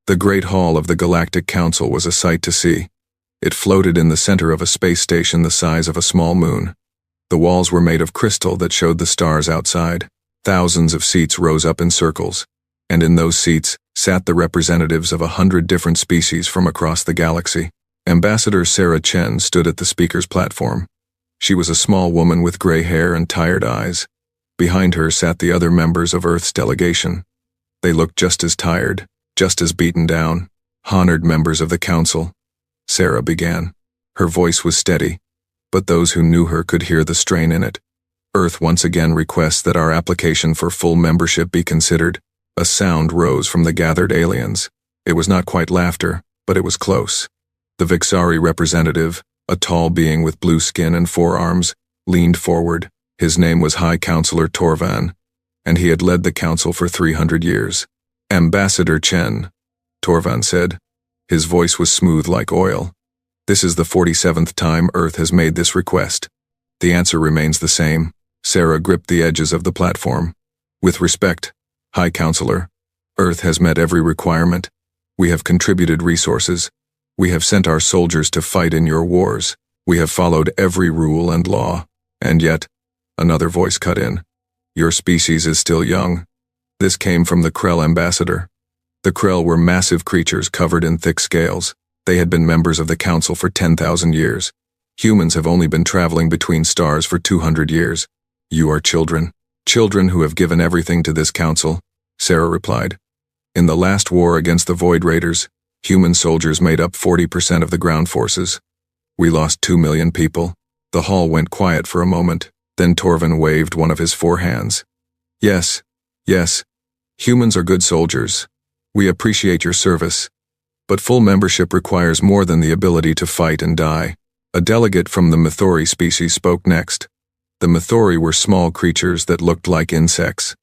The Great Hall of the Galactic Council was a sight to see. It floated in the center of a space station the size of a small moon. The walls were made of crystal that showed the stars outside. Thousands of seats rose up in circles, and in those seats sat the representatives of 100 different species from across the galaxy. Ambassador Sarah Chen stood at the speaker's platform. She was a small woman with gray hair and tired eyes. Behind her sat the other members of Earth's delegation. They looked just as tired, just as beaten down. Honored members of the council, Sarah began. Her voice was steady, but those who knew her could hear the strain in it. Earth once again requests that our application for full membership be considered. A sound rose from the gathered aliens. It was not quite laughter, but it was close. The Vixari representative, a tall being with blue skin and 4 arms, leaned forward. His name was High Counselor Torvan, and he had led the council for 300 years. Ambassador Chen, Torvan said. His voice was smooth like oil. This is the 47th time Earth has made this request. The answer remains the same. Sarah gripped the edges of the platform. With respect, High Counselor, Earth has met every requirement. We have contributed resources. We have sent our soldiers to fight in your wars. We have followed every rule and law. And yet, another voice cut in. Your species is still young. This came from the Krell ambassador. The Krell were massive creatures covered in thick scales. They had been members of the council for 10,000 years. Humans have only been traveling between stars for 200 years. You are children. Children who have given everything to this council, Sarah replied. In the last war against the Void Raiders, human soldiers made up 40% of the ground forces. We lost 2 million people. The hall went quiet for a moment. Then Torvan waved one of his 4 hands. Yes, humans are good soldiers. We appreciate your service. But full membership requires more than the ability to fight and die. A delegate from the Mythori species spoke next. The Mythori were small creatures that looked like insects.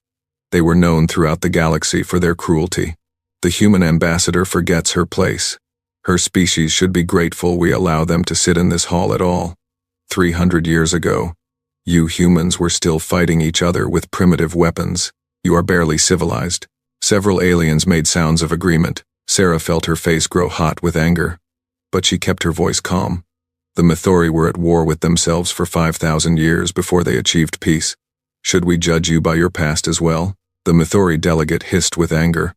They were known throughout the galaxy for their cruelty. The human ambassador forgets her place. Her species should be grateful we allow them to sit in this hall at all. 300 years ago, you humans were still fighting each other with primitive weapons. You are barely civilized. Several aliens made sounds of agreement. Sarah felt her face grow hot with anger, but she kept her voice calm. The Mythori were at war with themselves for 5,000 years before they achieved peace. Should we judge you by your past as well? The Mythori delegate hissed with anger.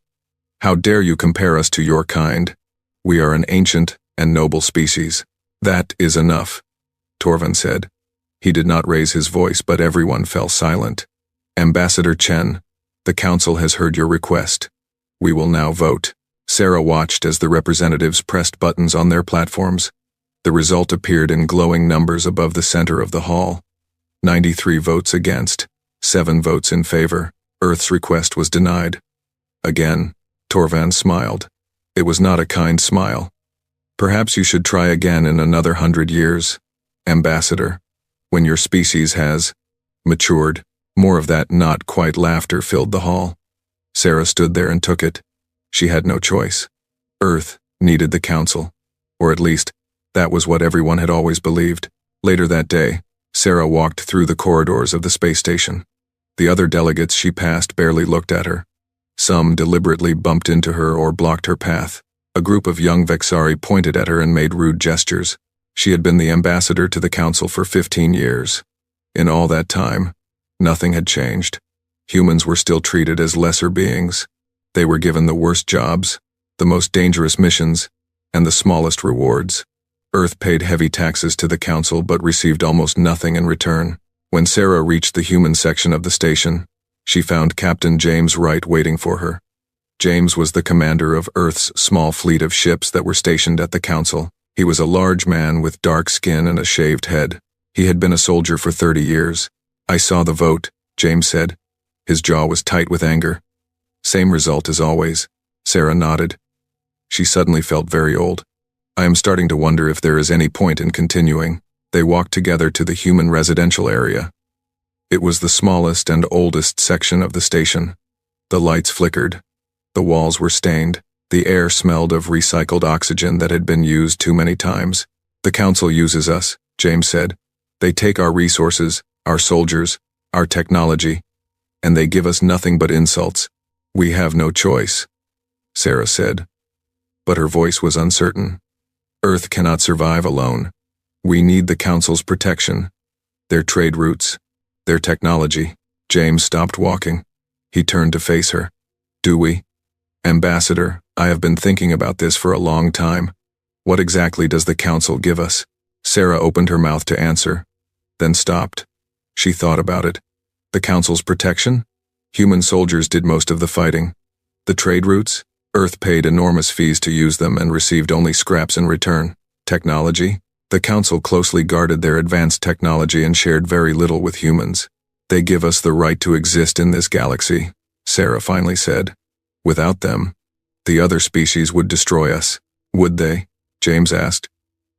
How dare you compare us to your kind? We are an ancient and noble species. That is enough, Torvan said. He did not raise his voice, but everyone fell silent. Ambassador Chen, the council has heard your request. We will now vote. Sarah watched as the representatives pressed buttons on their platforms. The result appeared in glowing numbers above the center of the hall. 93 votes against, 7 votes in favor. Earth's request was denied. Again, Torvan smiled. It was not a kind smile. Perhaps you should try again in another 100 years, Ambassador, when your species has matured. More of that not quite laughter filled the hall. Sarah stood there and took it. She had no choice. Earth needed the council, or at least, that was what everyone had always believed. Later that day, Sarah walked through the corridors of the space station. The other delegates she passed barely looked at her. Some deliberately bumped into her or blocked her path. A group of young Vixari pointed at her and made rude gestures. She had been the ambassador to the council for 15 years. In all that time, nothing had changed. Humans were still treated as lesser beings. They were given the worst jobs, the most dangerous missions, and the smallest rewards. Earth paid heavy taxes to the council but received almost nothing in return. When Sarah reached the human section of the station, she found Captain James Wright waiting for her. James was the commander of Earth's small fleet of ships that were stationed at the council. He was a large man with dark skin and a shaved head. He had been a soldier for 30 years. I saw the vote, James said. His jaw was tight with anger. Same result as always, Sarah nodded. She suddenly felt very old. I am starting to wonder if there is any point in continuing. They walked together to the human residential area. It was the smallest and oldest section of the station. The lights flickered. The walls were stained. The air smelled of recycled oxygen that had been used too many times. The council uses us, James said. They take our resources, our soldiers, our technology, and they give us nothing but insults. We have no choice, Sarah said. but her voice was uncertain. Earth cannot survive alone. We need the Council's protection, their trade routes, their technology. James stopped walking. He turned to face her. Do we? Ambassador, I have been thinking about this for a long time. What exactly does the Council give us? Sarah opened her mouth to answer, then stopped. She thought about it. The Council's protection? Human soldiers did most of the fighting. The trade routes? Earth paid enormous fees to use them and received only scraps in return. Technology? The Council closely guarded their advanced technology and shared very little with humans. They give us the right to exist in this galaxy, Sarah finally said. Without them, the other species would destroy us. Would they? James asked.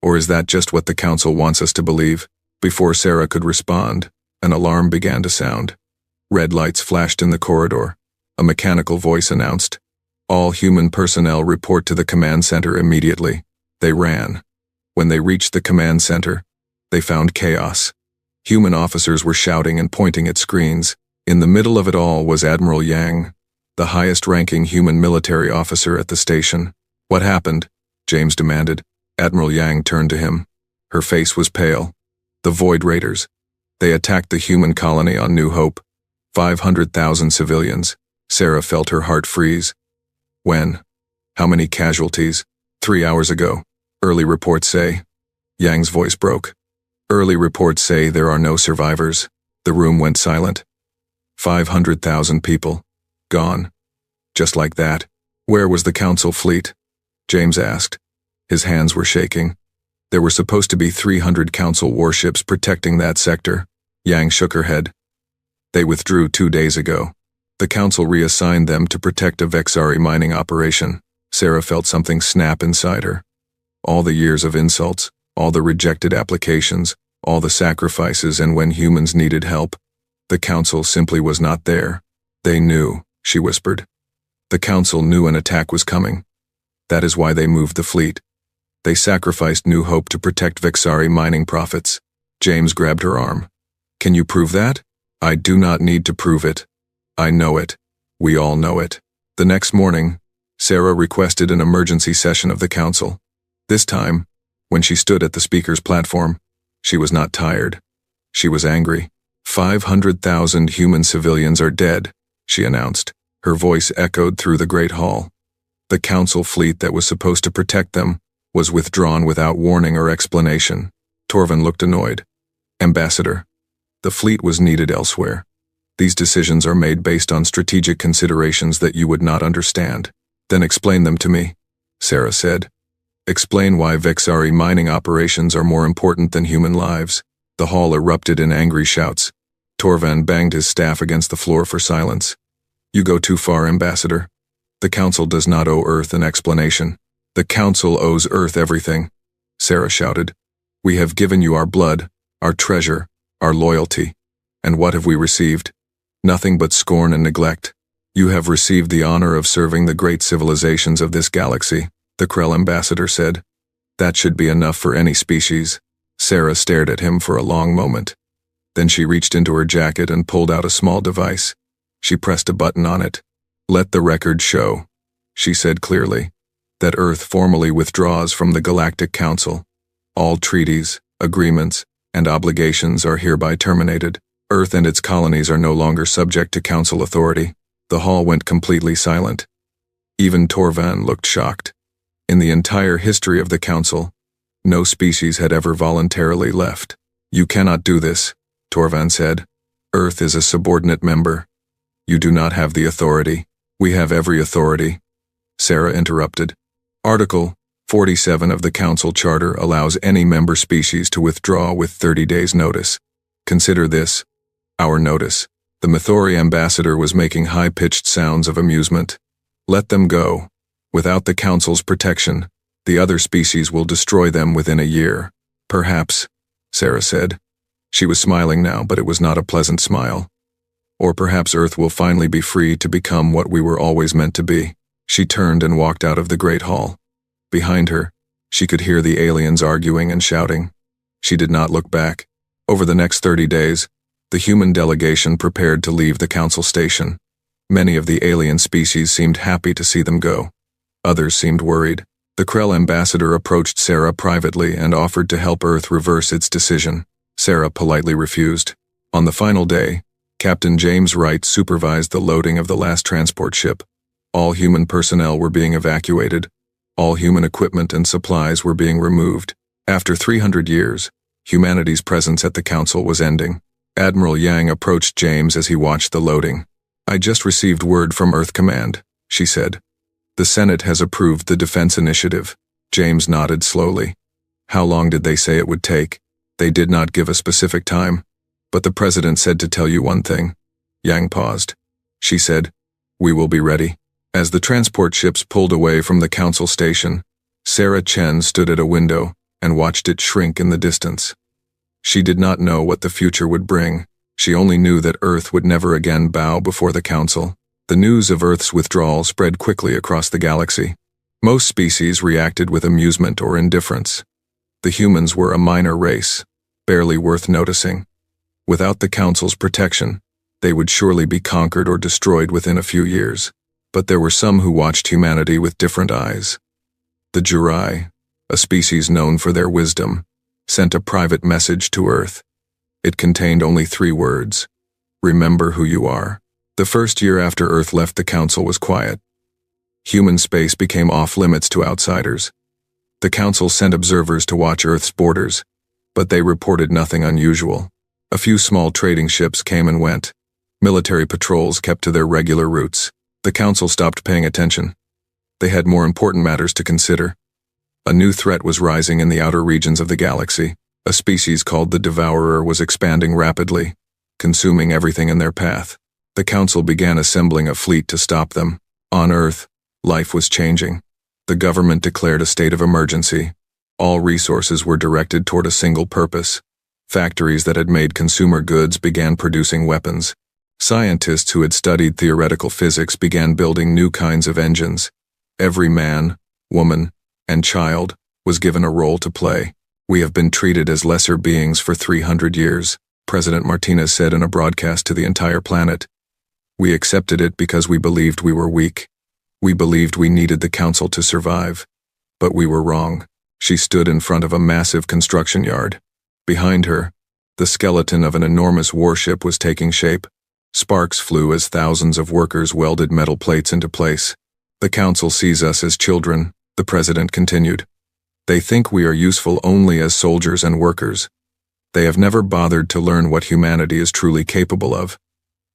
Or is that just what the Council wants us to believe? Before Sarah could respond, an alarm began to sound. Red lights flashed in the corridor. A mechanical voice announced, "All human personnel report to the command center immediately." They ran. When they reached the command center, they found chaos. Human officers were shouting and pointing at screens. In the middle of it all was Admiral Yang, the highest-ranking human military officer at the station. "What happened?" James demanded. Admiral Yang turned to him. Her face was pale. "The Void Raiders. They attacked the human colony on New Hope. 500,000 civilians." Sarah felt her heart freeze. "When? How many casualties?" 3 hours ago. Early reports say. Yang's voice broke. "Early reports say there are no survivors." The room went silent. 500,000 people. Gone. Just like that. Where was the Council fleet? James asked. His hands were shaking. There were supposed to be 300 Council warships protecting that sector. Yang shook her head. They withdrew 2 days ago. The Council reassigned them to protect a Vexari mining operation. Sarah felt something snap inside her. All the years of insults, all the rejected applications, all the sacrifices, and when humans needed help, the Council simply was not there. They knew, she whispered. The Council knew an attack was coming. That is why they moved the fleet. They sacrificed New Hope to protect Vexari mining profits. James grabbed her arm. Can you prove that? I do not need to prove it. I know it. We all know it. The next morning, Sarah requested an emergency session of the Council. This time, when she stood at the speaker's platform, she was not tired. She was angry. 500,000 human civilians are dead, she announced. Her voice echoed through the Great Hall. The Council fleet that was supposed to protect them was withdrawn without warning or explanation. Torvin looked annoyed. Ambassador, the fleet was needed elsewhere. These decisions are made based on strategic considerations that you would not understand. Then explain them to me, Sarah said. Explain why Vexari mining operations are more important than human lives. The hall erupted in angry shouts. Torvan banged his staff against the floor for silence. You go too far, Ambassador. The Council does not owe Earth an explanation. The Council owes Earth everything, Sarah shouted. We have given you our blood, our treasure, our loyalty. And what have we received? Nothing but scorn and neglect. You have received the honor of serving the great civilizations of this galaxy, the Krell ambassador said. That should be enough for any species. Sarah stared at him for a long moment. Then she reached into her jacket and pulled out a small device. She pressed a button on it. Let the record show, she said clearly, that Earth formally withdraws from the Galactic Council. All treaties, agreements, and obligations are hereby terminated. Earth and its colonies are no longer subject to Council authority. The hall went completely silent. Even Torvan looked shocked. In the entire history of the Council, no species had ever voluntarily left. You cannot do this, Torvan said. Earth is a subordinate member. You do not have the authority. We have every authority. Sarah interrupted. Article 47 of the Council Charter allows any member species to withdraw with 30 days' notice. Consider this, our notice. The Mythori ambassador was making high-pitched sounds of amusement. Let them go. Without the Council's protection, the other species will destroy them within a year. Perhaps, Sarah said. She was smiling now, but it was not a pleasant smile. Or perhaps Earth will finally be free to become what we were always meant to be. She turned and walked out of the Great Hall. Behind her, she could hear the aliens arguing and shouting. She did not look back. Over the next 30 days, the human delegation prepared to leave the Council station. Many of the alien species seemed happy to see them go. Others seemed worried. The Krell ambassador approached Sarah privately and offered to help Earth reverse its decision. Sarah politely refused. On the final day, Captain James Wright supervised the loading of the last transport ship. All human personnel were being evacuated. All human equipment and supplies were being removed. After 300 years, humanity's presence at the council was ending. Admiral Yang approached James as he watched the loading. "I just received word from Earth Command," she said. "The Senate has approved the defense initiative." James nodded slowly. "How long did they say it would take?" "They did not give a specific time. But the president said to tell you one thing." Yang paused. She said, "We will be ready." As the transport ships pulled away from the council station, Sarah Chen stood at a window and watched it shrink in the distance. She did not know what the future would bring. She only knew that Earth would never again bow before the council. The news of Earth's withdrawal spread quickly across the galaxy. Most species reacted with amusement or indifference. The humans were a minor race, barely worth noticing. Without the council's protection, they would surely be conquered or destroyed within a few years. But there were some who watched humanity with different eyes. The Jurai, a species known for their wisdom, sent a private message to Earth. It contained only 3 words: "Remember who you are." The first year after Earth left the council was quiet. Human space became off-limits to outsiders. The council sent observers to watch Earth's borders, but they reported nothing unusual. A few small trading ships came and went. Military patrols kept to their regular routes. The council stopped paying attention. They had more important matters to consider. A new threat was rising in the outer regions of the galaxy. A species called the Devourer was expanding rapidly, consuming everything in their path. The council began assembling a fleet to stop them. On Earth, life was changing. The government declared a state of emergency. All resources were directed toward a single purpose. Factories that had made consumer goods began producing weapons. Scientists who had studied theoretical physics began building new kinds of engines. Every man, woman, and child was given a role to play. "We have been treated as lesser beings for 300 years, President Martinez said in a broadcast to the entire planet. "We accepted it because we believed we were weak. We believed we needed the council to survive. But we were wrong." She stood in front of a massive construction yard. Behind her, the skeleton of an enormous warship was taking shape. Sparks flew as thousands of workers welded metal plates into place. "The council sees us as children," the president continued. "They think we are useful only as soldiers and workers. They have never bothered to learn what humanity is truly capable of.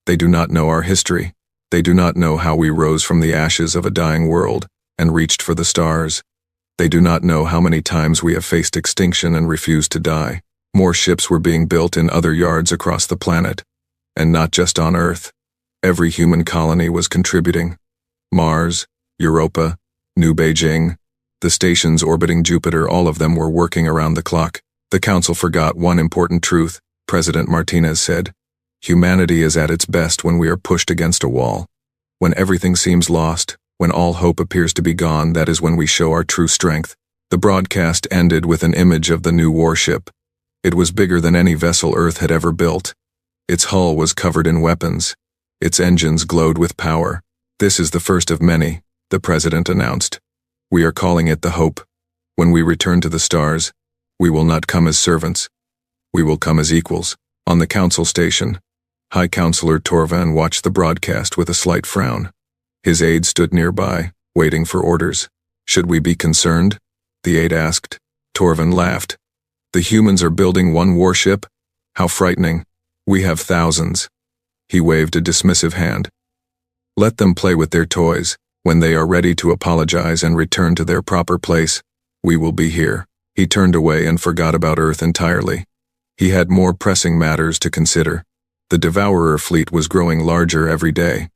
They do not know our history. They do not know how we rose from the ashes of a dying world and reached for the stars. They do not know how many times we have faced extinction and refused to die." More ships were being built in other yards across the planet. And not just on Earth. Every human colony was contributing. Mars, Europa, New Beijing, the stations orbiting Jupiter, all of them were working around the clock. "The council forgot one important truth," President Martinez said. "Humanity is at its best when we are pushed against a wall. When everything seems lost, when all hope appears to be gone, that is when we show our true strength." The broadcast ended with an image of the new warship. It was bigger than any vessel Earth had ever built. Its hull was covered in weapons. Its engines glowed with power. "This is the first of many," the president announced. "We are calling it the Hope. When we return to the stars, we will not come as servants. We will come as equals." On the council station, High Counselor Torvan watched the broadcast with a slight frown. His aide stood nearby, waiting for orders. "Should we be concerned?" the aide asked. Torvan laughed. "The humans are building one warship? How frightening. We have thousands." He waved a dismissive hand. "Let them play with their toys. When they are ready to apologize and return to their proper place, we will be here." He turned away and forgot about Earth entirely. He had more pressing matters to consider. The Devourer fleet was growing larger every day.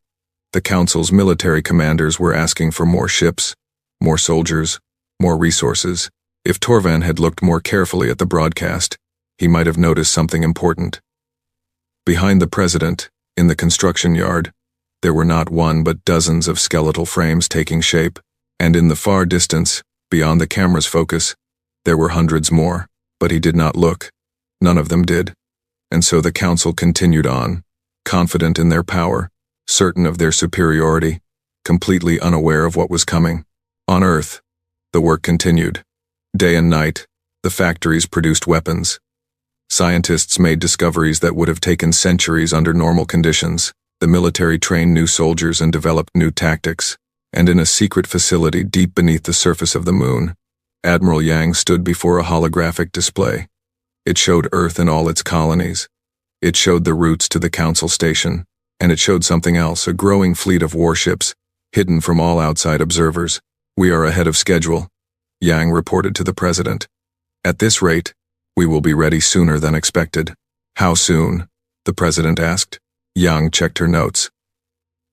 The Council's military commanders were asking for more ships, more soldiers, more resources. If Torvan had looked more carefully at the broadcast, he might have noticed something important. Behind the president, in the construction yard, there were not one but dozens of skeletal frames taking shape, and in the far distance, beyond the camera's focus, there were hundreds more, but he did not look. None of them did. And so the council continued on, confident in their power, certain of their superiority, completely unaware of what was coming. On Earth, The work continued. Day and night, the factories produced weapons. Scientists made discoveries that would have taken centuries under normal conditions. The military trained new soldiers and developed new tactics. And in a secret facility deep beneath the surface of the moon, Admiral Yang stood before a holographic display. It showed Earth and all its colonies. It showed the routes to the Council Station. And it showed something else, a growing fleet of warships, hidden from all outside observers. "We are ahead of schedule," Yang reported to the president. "At this rate, we will be ready sooner than expected." "How soon?" the president asked. Yang checked her notes.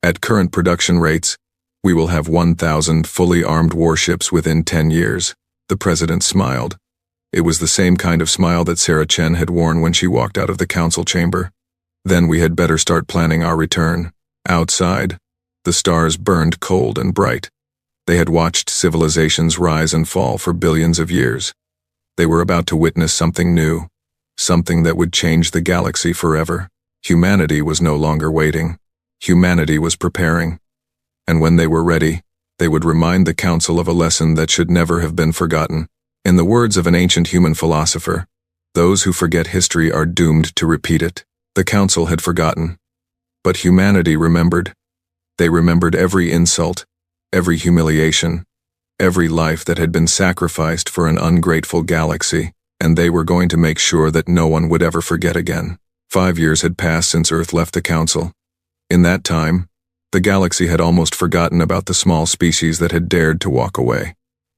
"At current production rates, we will have 1,000 fully armed warships within 10 years. The president smiled. It was the same kind of smile that Sarah Chen had worn when she walked out of the council chamber. "Then we had better start planning our return." Outside, the stars burned cold and bright. They had watched civilizations rise and fall for billions of years. They were about to witness something new, something that would change the galaxy forever. Humanity was no longer waiting. Humanity was preparing. And when they were ready, they would remind the council of a lesson that should never have been forgotten. In the words of an ancient human philosopher, those who forget history are doomed to repeat it. The council had forgotten. But humanity remembered. They remembered every insult, every humiliation, every life that had been sacrificed for an ungrateful galaxy, and they were going to make sure that no one would ever forget again. 5 years had passed since Earth left the council. In that time, the galaxy had almost forgotten about the small species that had dared to walk away.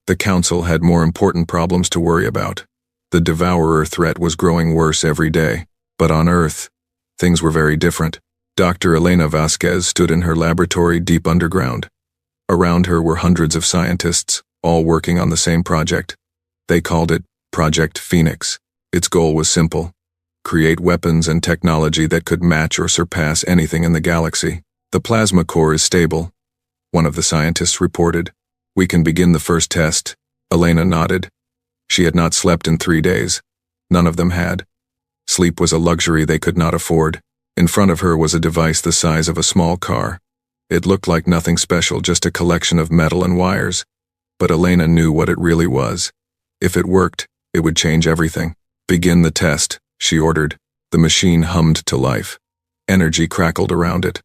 The council had more important problems to worry about. The devourer threat was growing worse every day. But on Earth, things were very different. Dr. Elena Vasquez stood in her laboratory deep underground. Around her were hundreds of scientists, all working on the same project. They called it Project Phoenix. Its goal was simple: create weapons and technology that could match or surpass anything in the galaxy. "The plasma core is stable," one of the scientists reported. "We can begin the first test." Elena nodded. She had not slept in 3 days. None of them had. Sleep was a luxury they could not afford. In front of her was a device the size of a small car. It looked like nothing special, just a collection of metal and wires. But Elena knew what it really was. If it worked, it would change everything. "Begin the test," she ordered. The machine hummed to life. Energy crackled around it.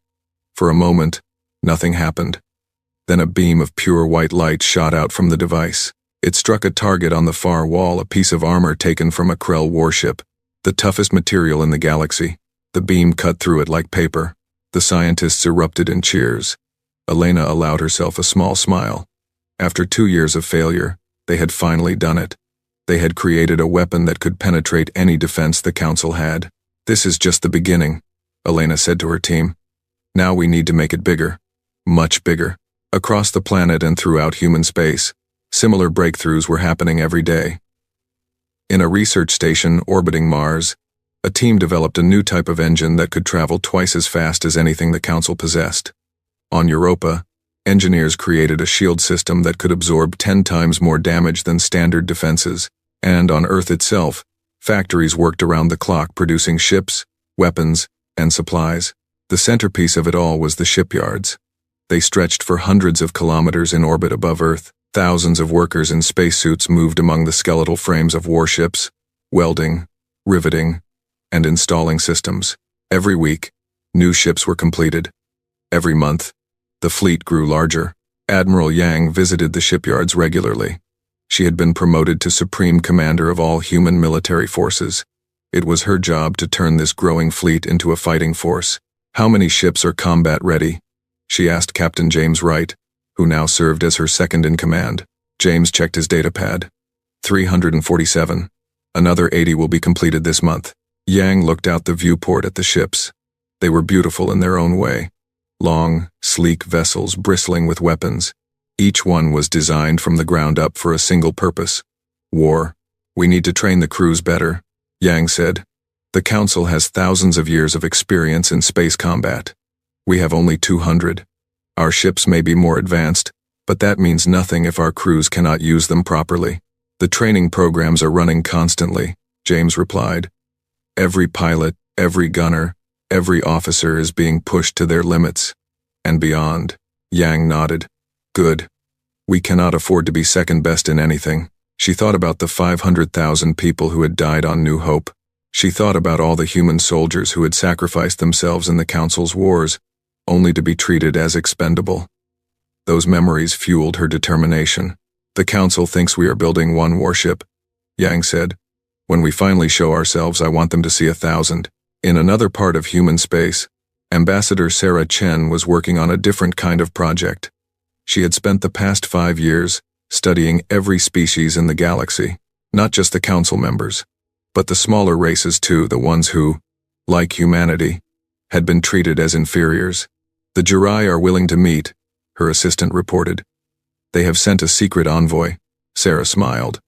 For a moment, nothing happened. Then a beam of pure white light shot out from the device. It struck a target on the far wall, a piece of armor taken from a Krell warship, the toughest material in the galaxy. The beam cut through it like paper. The scientists erupted in cheers. Elena allowed herself a small smile. After 2 years of failure, they had finally done it. They had created a weapon that could penetrate any defense the council had. "This is just the beginning," Elena said to her team. "Now we need to make it bigger. Much bigger." Across the planet and throughout human space, similar breakthroughs were happening every day. In a research station orbiting Mars, a team developed a new type of engine that could travel twice as fast as anything the council possessed. On Europa, engineers created a shield system that could absorb 10 times more damage than standard defenses. And on Earth itself, factories worked around the clock producing ships, weapons, and supplies. The centerpiece of it all was the shipyards. They stretched for hundreds of kilometers in orbit above Earth. Thousands of workers in spacesuits moved among the skeletal frames of warships, welding, riveting, and installing systems. Every week, new ships were completed. Every month, the fleet grew larger. Admiral Yang visited the shipyards regularly. She had been promoted to Supreme Commander of all human military forces. It was her job to turn this growing fleet into a fighting force. "How many ships are combat-ready?" she asked Captain James Wright, who now served as her second in command. James checked his datapad. 347. Another 80 will be completed this month. Yang looked out the viewport at the ships. They were beautiful in their own way. Long, sleek vessels bristling with weapons. Each one was designed from the ground up for a single purpose: war. "We need to train the crews better," Yang said. "The Council has thousands of years of experience in space combat. We have only 200. Our ships may be more advanced, but that means nothing if our crews cannot use them properly." "The training programs are running constantly," James replied. "Every pilot, every gunner, every officer is being pushed to their limits. And beyond." Yang nodded. "Good. We cannot afford to be second best in anything. She thought about the 500,000 people who had died on New Hope. She thought about all the human soldiers who had sacrificed themselves in the Council's wars, only to be treated as expendable. Those memories fueled her determination. The Council thinks we are building one warship, Yang said. When we finally show ourselves, I want them to see 1,000. In another part of human space, Ambassador Sarah Chen was working on a different kind of project. She had spent the past 5 years studying every species in the galaxy, not just the Council members, but the smaller races too, the ones who, like humanity, had been treated as inferiors. The Jurai are willing to meet, her assistant reported. They have sent a secret envoy, Sarah smiled.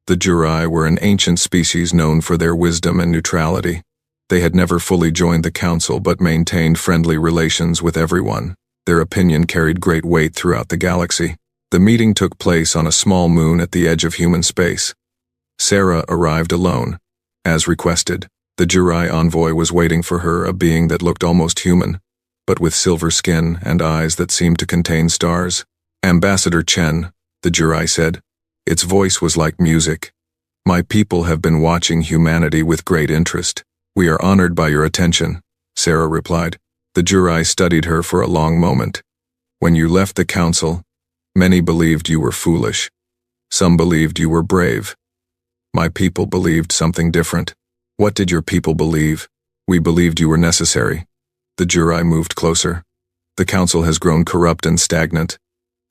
The Jurai were an ancient species known for their wisdom and neutrality. They had never fully joined the Council but maintained friendly relations with everyone. Their opinion carried great weight throughout the galaxy. The meeting took place on a small moon at the edge of human space. Sarah arrived alone. As requested, the Jurai envoy was waiting for her, a being that looked almost human, but with silver skin and eyes that seemed to contain stars. Ambassador Chen, the Jurai said. Its voice was like music. My people have been watching humanity with great interest. We are honored by your attention, Sarah replied. The Jurai studied her for a long moment. When you left the Council, many believed you were foolish. Some believed you were brave. My people believed something different. What did your people believe? We believed you were necessary. The Jurai moved closer. The Council has grown corrupt and stagnant.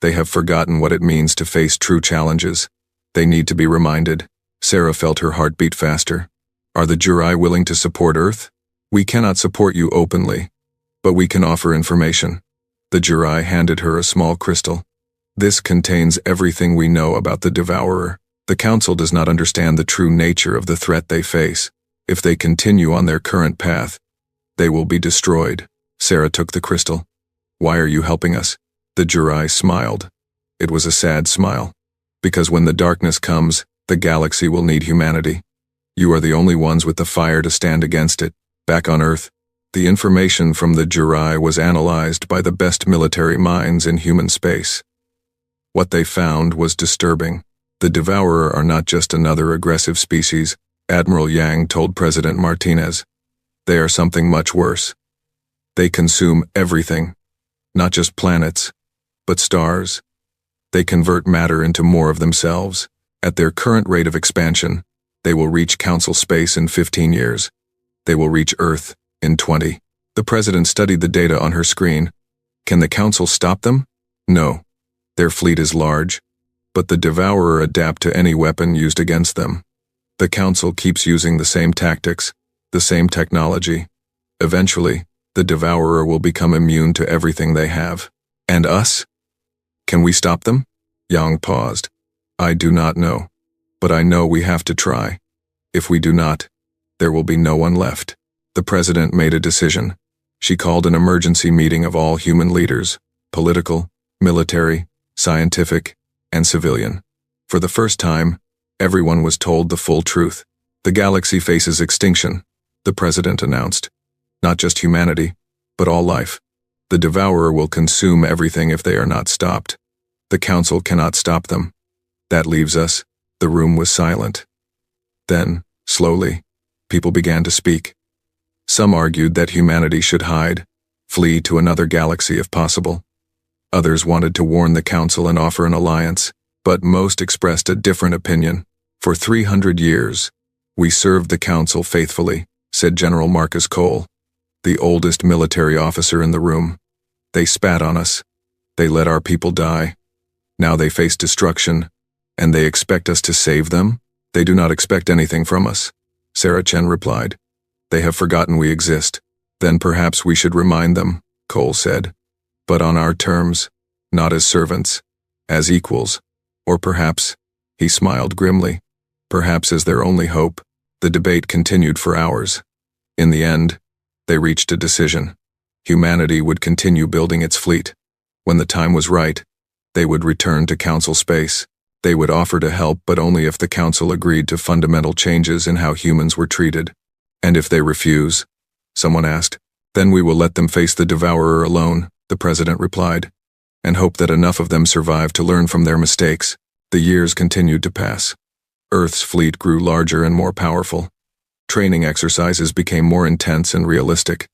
They have forgotten what it means to face true challenges. They need to be reminded. Sarah felt her heart beat faster. Are the Jurai willing to support Earth? We cannot support you openly, but we can offer information. The Jurai handed her a small crystal. This contains everything we know about the Devourer. The Council does not understand the true nature of the threat they face. If they continue on their current path, they will be destroyed. Sarah took the crystal. Why are you helping us? The Jurai smiled. It was a sad smile. Because when the darkness comes, the galaxy will need humanity. You are the only ones with the fire to stand against it. Back on Earth, the information from the Jurai was analyzed by the best military minds in human space. What they found was disturbing. The Devourer are not just another aggressive species, Admiral Yang told President Martinez. They are something much worse. They consume everything, not just planets, but stars. They convert matter into more of themselves. At their current rate of expansion, they will reach Council space in 15 years. They will reach Earth in 20. The President studied the data on her screen. Can the Council stop them? No. Their fleet is large, but the Devourer adapt to any weapon used against them. The Council keeps using the same tactics, the same technology. Eventually, the Devourer will become immune to everything they have. And us? Can we stop them? Yang paused. I do not know, but I know we have to try. If we do not, there will be no one left. The President made a decision. She called an emergency meeting of all human leaders, political, military, scientific, and civilian. For the first time, everyone was told the full truth. The galaxy faces extinction, the President announced. Not just humanity, but all life. The Devourer will consume everything if they are not stopped. The Council cannot stop them. That leaves us. The room was silent. Then, slowly, people began to speak. Some argued that humanity should hide, flee to another galaxy if possible. Others wanted to warn the Council and offer an alliance, but most expressed a different opinion. For 300 years, we served the Council faithfully, said General Marcus Cole, the oldest military officer in the room. They spat on us. They let our people die. Now they face destruction, and they expect us to save them? They do not expect anything from us, Sarah Chen replied. They have forgotten we exist. Then perhaps we should remind them, Cole said. But on our terms, not as servants, as equals. Or perhaps, he smiled grimly, perhaps as their only hope. The debate continued for hours. In the end, they reached a decision. Humanity would continue building its fleet. When the time was right, they would return to Council space. They would offer to help, but only if the Council agreed to fundamental changes in how humans were treated. And if they refuse, someone asked, then we will let them face the Devourer alone, the President replied. and hoped that enough of them survived to learn from their mistakes. The years continued to pass. Earth's fleet grew larger and more powerful. Training exercises became more intense and realistic.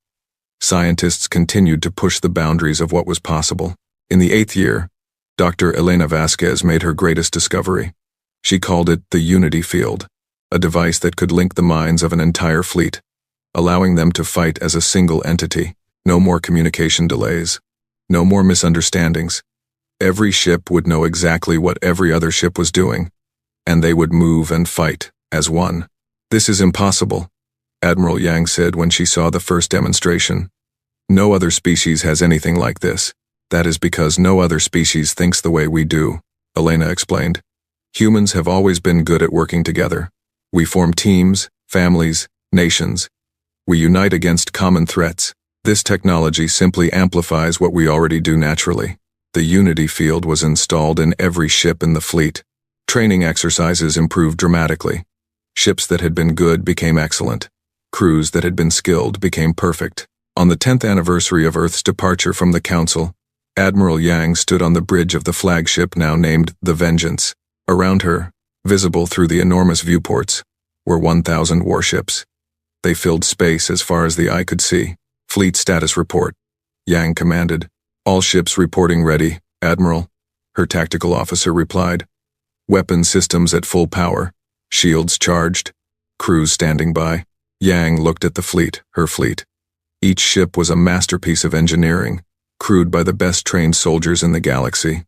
Scientists continued to push the boundaries of what was possible. In the 8th year, Dr. Elena Vasquez made her greatest discovery. She called it the Unity Field, a device that could link the minds of an entire fleet, allowing them to fight as a single entity. No more communication delays. No more misunderstandings. Every ship would know exactly what every other ship was doing, and they would move and fight as one. "This is impossible," Admiral Yang said when she saw the first demonstration. "No other species has anything like this. That is because no other species thinks the way we do," Elena explained. "Humans have always been good at working together. We form teams, families, nations. We unite against common threats. This technology simply amplifies what we already do naturally." The Unity Field was installed in every ship in the fleet. Training exercises improved dramatically. Ships that had been good became excellent. Crews that had been skilled became perfect. On the 10th anniversary of Earth's departure from the Council, Admiral Yang stood on the bridge of the flagship now named the Vengeance. Around her, visible through the enormous viewports, were 1,000 warships. They filled space as far as the eye could see. "Fleet status report," Yang commanded. "All ships reporting ready, Admiral," her tactical officer replied. "Weapon systems at full power, shields charged, crews standing by." Yang looked at the fleet, her fleet. Each ship was a masterpiece of engineering, crewed by the best-trained soldiers in the galaxy.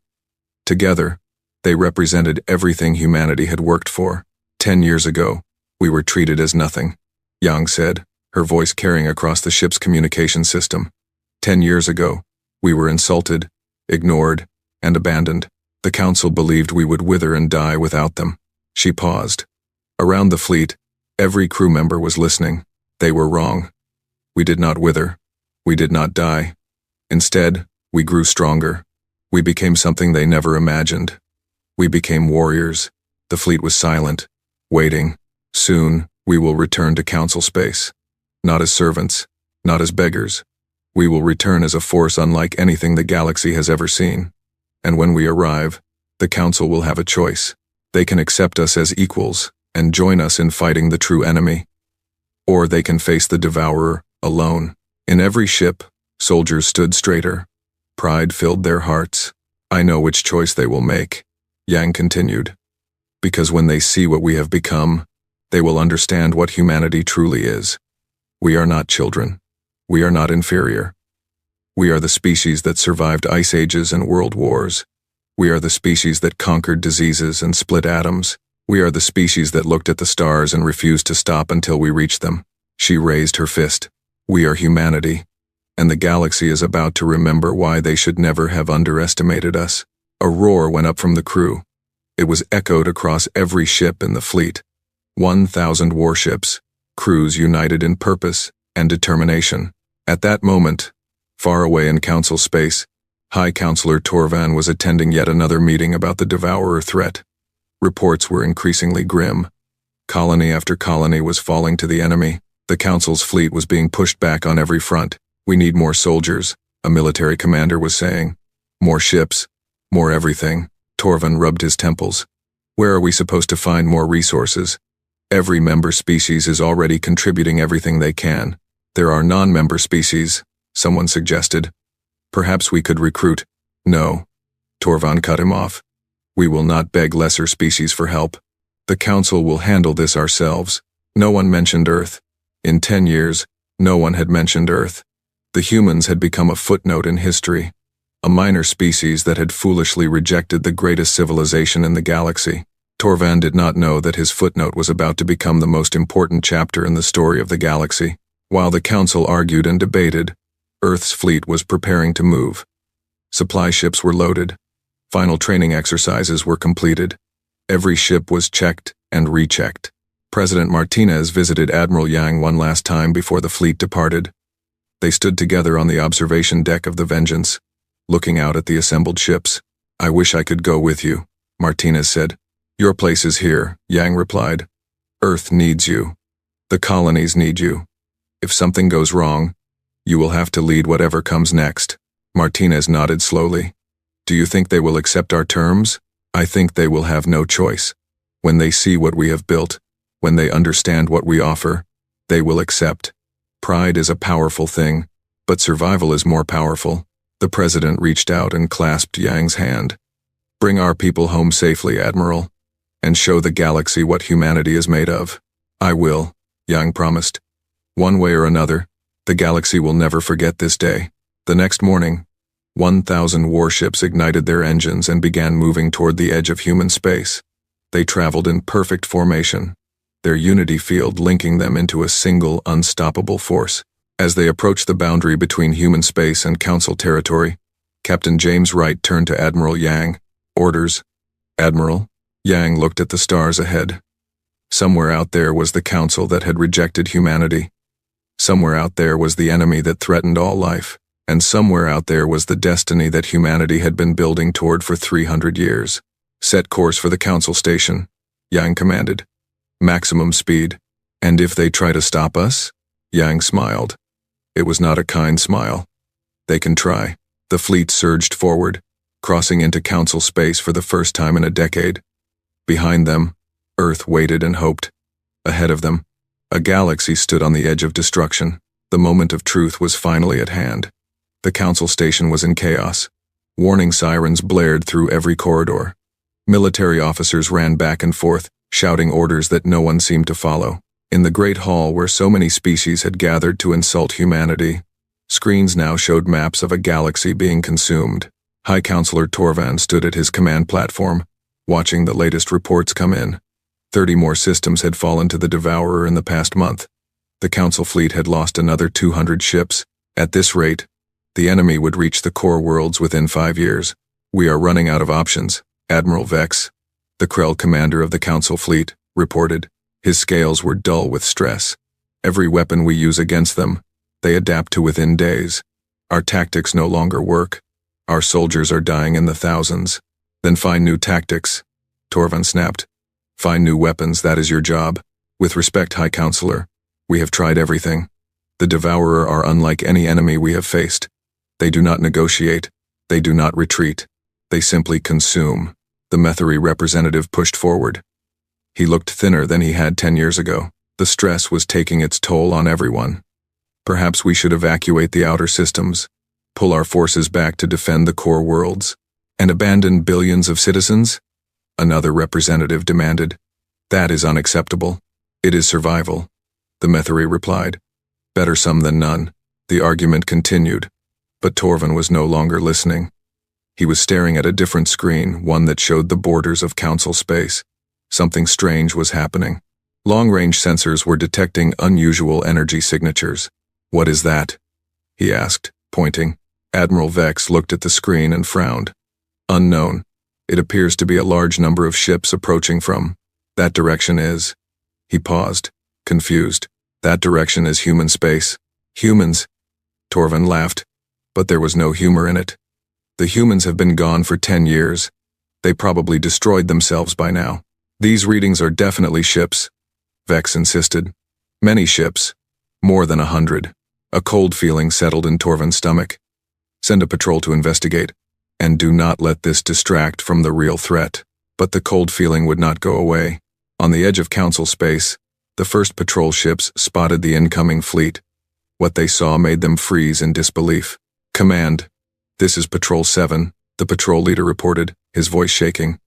Together, they represented everything humanity had worked for. 10 years ago, we were treated as nothing, Yang said, her voice carrying across the ship's communication system. 10 years ago, we were insulted, ignored, and abandoned. The Council believed we would wither and die without them. She paused. Around the fleet, every crew member was listening. They were wrong. We did not wither. We did not die. Instead, we grew stronger. We became something they never imagined. We became warriors. The fleet was silent, waiting. Soon, we will return to Council space. Not as servants, not as beggars. We will return as a force unlike anything the galaxy has ever seen. And when we arrive, the Council will have a choice. They can accept us as equals and join us in fighting the true enemy. Or they can face the Devourer alone. In every ship, soldiers stood straighter. Pride filled their hearts. "I know which choice they will make," Yang continued. "Because when they see what we have become, they will understand what humanity truly is. We are not children. We are not inferior. We are the species that survived ice ages and world wars. We are the species that conquered diseases and split atoms. We are the species that looked at the stars and refused to stop until we reached them." She raised her fist. "We are humanity, and the galaxy is about to remember why they should never have underestimated us." A roar went up from the crew. It was echoed across every ship in the fleet. 1,000 warships, crews united in purpose and determination. At that moment, far away in Council space, High Counselor Torvan was attending yet another meeting about the Devourer threat. Reports were increasingly grim. Colony after colony was falling to the enemy. The Council's fleet was being pushed back on every front. "We need more soldiers," a military commander was saying. "More ships, more everything." Torvan rubbed his temples. "Where are we supposed to find more resources? Every member species is already contributing everything they can. There are non-member species," someone suggested. "Perhaps we could recruit." "No," Torvan cut him off. "We will not beg lesser species for help. The Council will handle this ourselves." No one mentioned Earth. In 10 years, no one had mentioned Earth. The humans had become a footnote in history, a minor species that had foolishly rejected the greatest civilization in the galaxy. Torvan did not know that his footnote was about to become the most important chapter in the story of the galaxy. While the Council argued and debated, Earth's fleet was preparing to move. Supply ships were loaded. Final training exercises were completed. Every ship was checked and rechecked. President Martinez visited Admiral Yang one last time before the fleet departed. They stood together on the observation deck of the Vengeance, looking out at the assembled ships. "I wish I could go with you," Martinez said. "Your place is here," Yang replied. "Earth needs you. The colonies need you. If something goes wrong, you will have to lead whatever comes next." Martinez nodded slowly. Do you think they will accept our terms? I think they will have no choice. When they see what we have built, when they understand what we offer, they will accept. Pride is a powerful thing, but survival is more powerful. The president reached out and clasped Yang's hand. Bring our people home safely, Admiral, and show the galaxy what humanity is made of. I will, Yang promised. One way or another, the galaxy will never forget this day. The next morning, 1,000 warships ignited their engines and began moving toward the edge of human space. They traveled in perfect formation, their unity field linking them into a single, unstoppable force. As they approached the boundary between human space and Council territory, Captain James Wright turned to Admiral Yang. Orders. Admiral. Yang looked at the stars ahead. Somewhere out there was the Council that had rejected humanity. Somewhere out there was the enemy that threatened all life. And somewhere out there was the destiny that humanity had been building toward for 300 years. Set course for the Council station, Yang commanded. Maximum speed. And if they try to stop us? Yang smiled. It was not a kind smile. They can try. The fleet surged forward, crossing into Council space for the first time in a decade. Behind them, Earth waited and hoped. Ahead of them, a galaxy stood on the edge of destruction. The moment of truth was finally at hand. The Council station was in chaos. Warning sirens blared through every corridor. Military officers ran back and forth, shouting orders that no one seemed to follow. In the great hall where so many species had gathered to insult humanity, screens now showed maps of a galaxy being consumed. High Counselor Torvan stood at his command platform, watching the latest reports come in. 30 more systems had fallen to the Devourer in the past month. The Council fleet had lost another 200 ships. At this rate, the enemy would reach the core worlds within 5 years. We are running out of options, Admiral Vex, the Krell commander of the Council fleet, reported. His scales were dull with stress. Every weapon we use against them, they adapt to within days. Our tactics no longer work. Our soldiers are dying in the thousands. Then find new tactics, Torvan snapped. Find new weapons, that is your job. With respect, High Counselor, we have tried everything. The Devourer are unlike any enemy we have faced. They do not negotiate. They do not retreat. They simply consume. The Metheri representative pushed forward. He looked thinner than he had 10 years ago. The stress was taking its toll on everyone. Perhaps we should evacuate the outer systems, pull our forces back to defend the core worlds, and abandon billions of citizens? Another representative demanded. That is unacceptable. It is survival, the Metheri replied. Better some than none. The argument continued. But Torvan was no longer listening. He was staring at a different screen, one that showed the borders of Council space. Something strange was happening. Long-range sensors were detecting unusual energy signatures. What is that? He asked, pointing. Admiral Vex looked at the screen and frowned. Unknown. It appears to be a large number of ships approaching from. That direction is. He paused, confused. That direction is human space. Humans. Torvan laughed. But there was no humor in it. The humans have been gone for 10 years. They probably destroyed themselves by now. These readings are definitely ships, Vex insisted. Many ships. More than 100. A cold feeling settled in Torvan's stomach. Send a patrol to investigate. And do not let this distract from the real threat. But the cold feeling would not go away. On the edge of Council space, the first patrol ships spotted the incoming fleet. What they saw made them freeze in disbelief. Command. This is Patrol 7, the patrol leader reported, his voice shaking.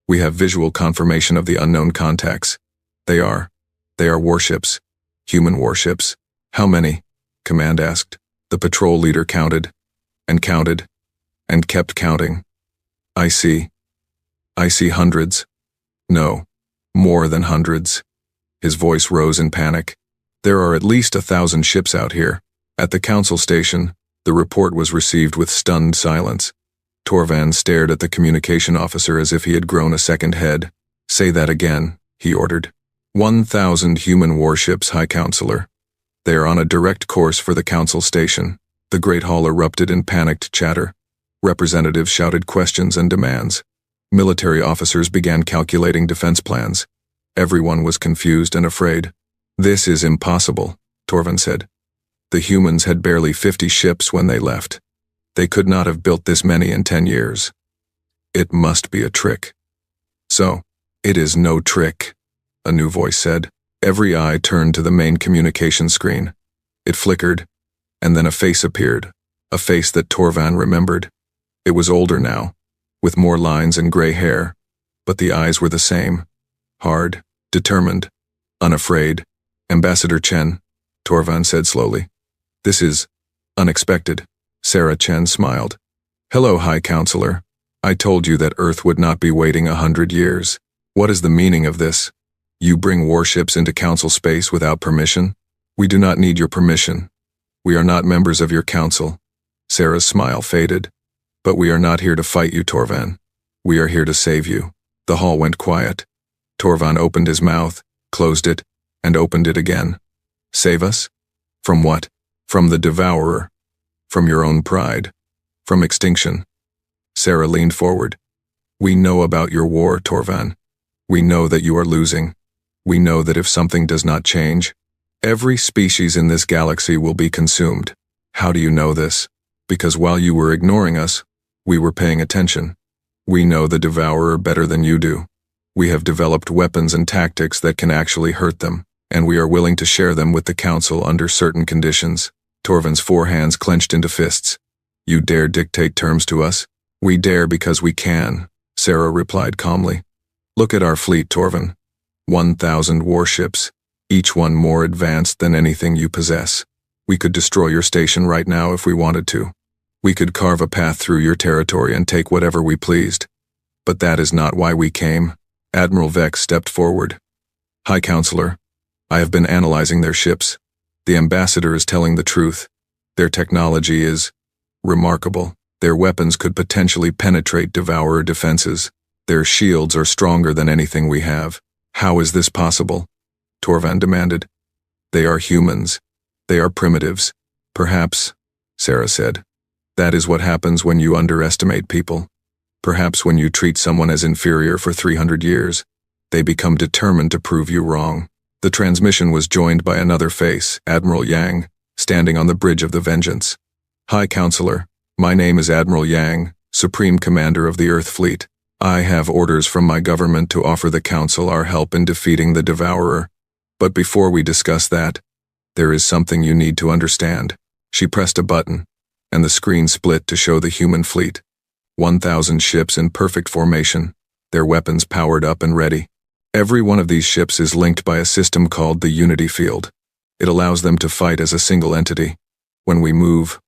We have visual confirmation of the unknown contacts. They are warships. Human warships. How many? Command asked. The patrol leader counted. And counted. And kept counting. I see hundreds. No. More than hundreds. His voice rose in panic. There are at least 1,000 ships out here. At the Council station, the report was received with stunned silence. Torvan stared at the communication officer as if he had grown a second head. Say that again, he ordered. 1,000 human warships, High Counselor. They are on a direct course for the Council station. The Great Hall erupted in panicked chatter. Representatives shouted questions and demands. Military officers began calculating defense plans. Everyone was confused and afraid. This is impossible, Torvan said. The humans had barely 50 ships when they left. They could not have built this many in 10 years. It must be a trick. So, it is no trick, a new voice said. Every eye turned to the main communication screen. It flickered, and then a face appeared, a face that Torvan remembered. It was older now, with more lines and gray hair, but the eyes were the same. Hard, determined, unafraid. Ambassador Chen, Torvan said slowly. This is unexpected. Sarah Chen smiled. Hello, High Counselor. I told you that Earth would not be waiting 100 years. What is the meaning of this? You bring warships into Council space without permission? We do not need your permission. We are not members of your council. Sarah's smile faded. But we are not here to fight you, Torvan. We are here to save you. The hall went quiet. Torvan opened his mouth, closed it, and opened it again. Save us? From what? From the Devourer. From your own pride. From extinction. Sarah leaned forward. We know about your war, Torvan. We know that you are losing. We know that if something does not change, every species in this galaxy will be consumed. How do you know this? Because while you were ignoring us, we were paying attention. We know the Devourer better than you do. We have developed weapons and tactics that can actually hurt them, and we are willing to share them with the Council under certain conditions. Torvan's 4 hands clenched into fists. You dare dictate terms to us? We dare because we can, Sarah replied calmly. Look at our fleet, Torvan. 1,000 warships, each one more advanced than anything you possess. We could destroy your station right now if we wanted to. We could carve a path through your territory and take whatever we pleased. But that is not why we came. Admiral Vex stepped forward. High Counselor, I have been analyzing their ships. The ambassador is telling the truth. Their technology is remarkable. Their weapons could potentially penetrate Devourer defenses. Their shields are stronger than anything we have. How is this possible? Torvan demanded. They are humans. They are primitives. Perhaps, Sarah said. That is what happens when you underestimate people. Perhaps when you treat someone as inferior for 300 years, they become determined to prove you wrong. The transmission was joined by another face, Admiral Yang, standing on the bridge of the Vengeance. High Counselor, my name is Admiral Yang, Supreme Commander of the Earth Fleet. I have orders from my government to offer the Council our help in defeating the Devourer. But before we discuss that, there is something you need to understand. She pressed a button, and the screen split to show the human fleet. 1,000 ships in perfect formation, their weapons powered up and ready. Every one of these ships is linked by a system called the Unity Field. It allows them to fight as a single entity. When we move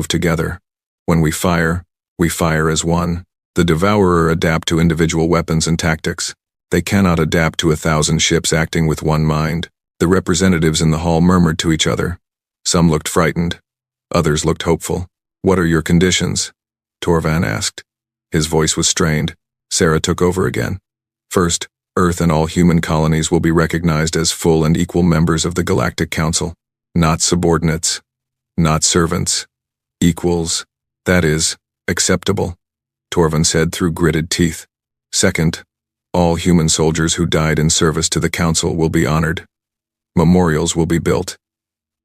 together. When we fire as one. The Devourer adapt to individual weapons and tactics. They cannot adapt to 1,000 ships acting with one mind. The representatives in the hall murmured to each other. Some looked frightened. Others looked hopeful. What are your conditions? Torvan asked. His voice was strained. Sarah took over again. First, Earth and all human colonies will be recognized as full and equal members of the Galactic Council. Not subordinates. Not servants. Equals. That is, acceptable, Torvan said through gritted teeth. Second, all human soldiers who died in service to the Council will be honored. Memorials will be built.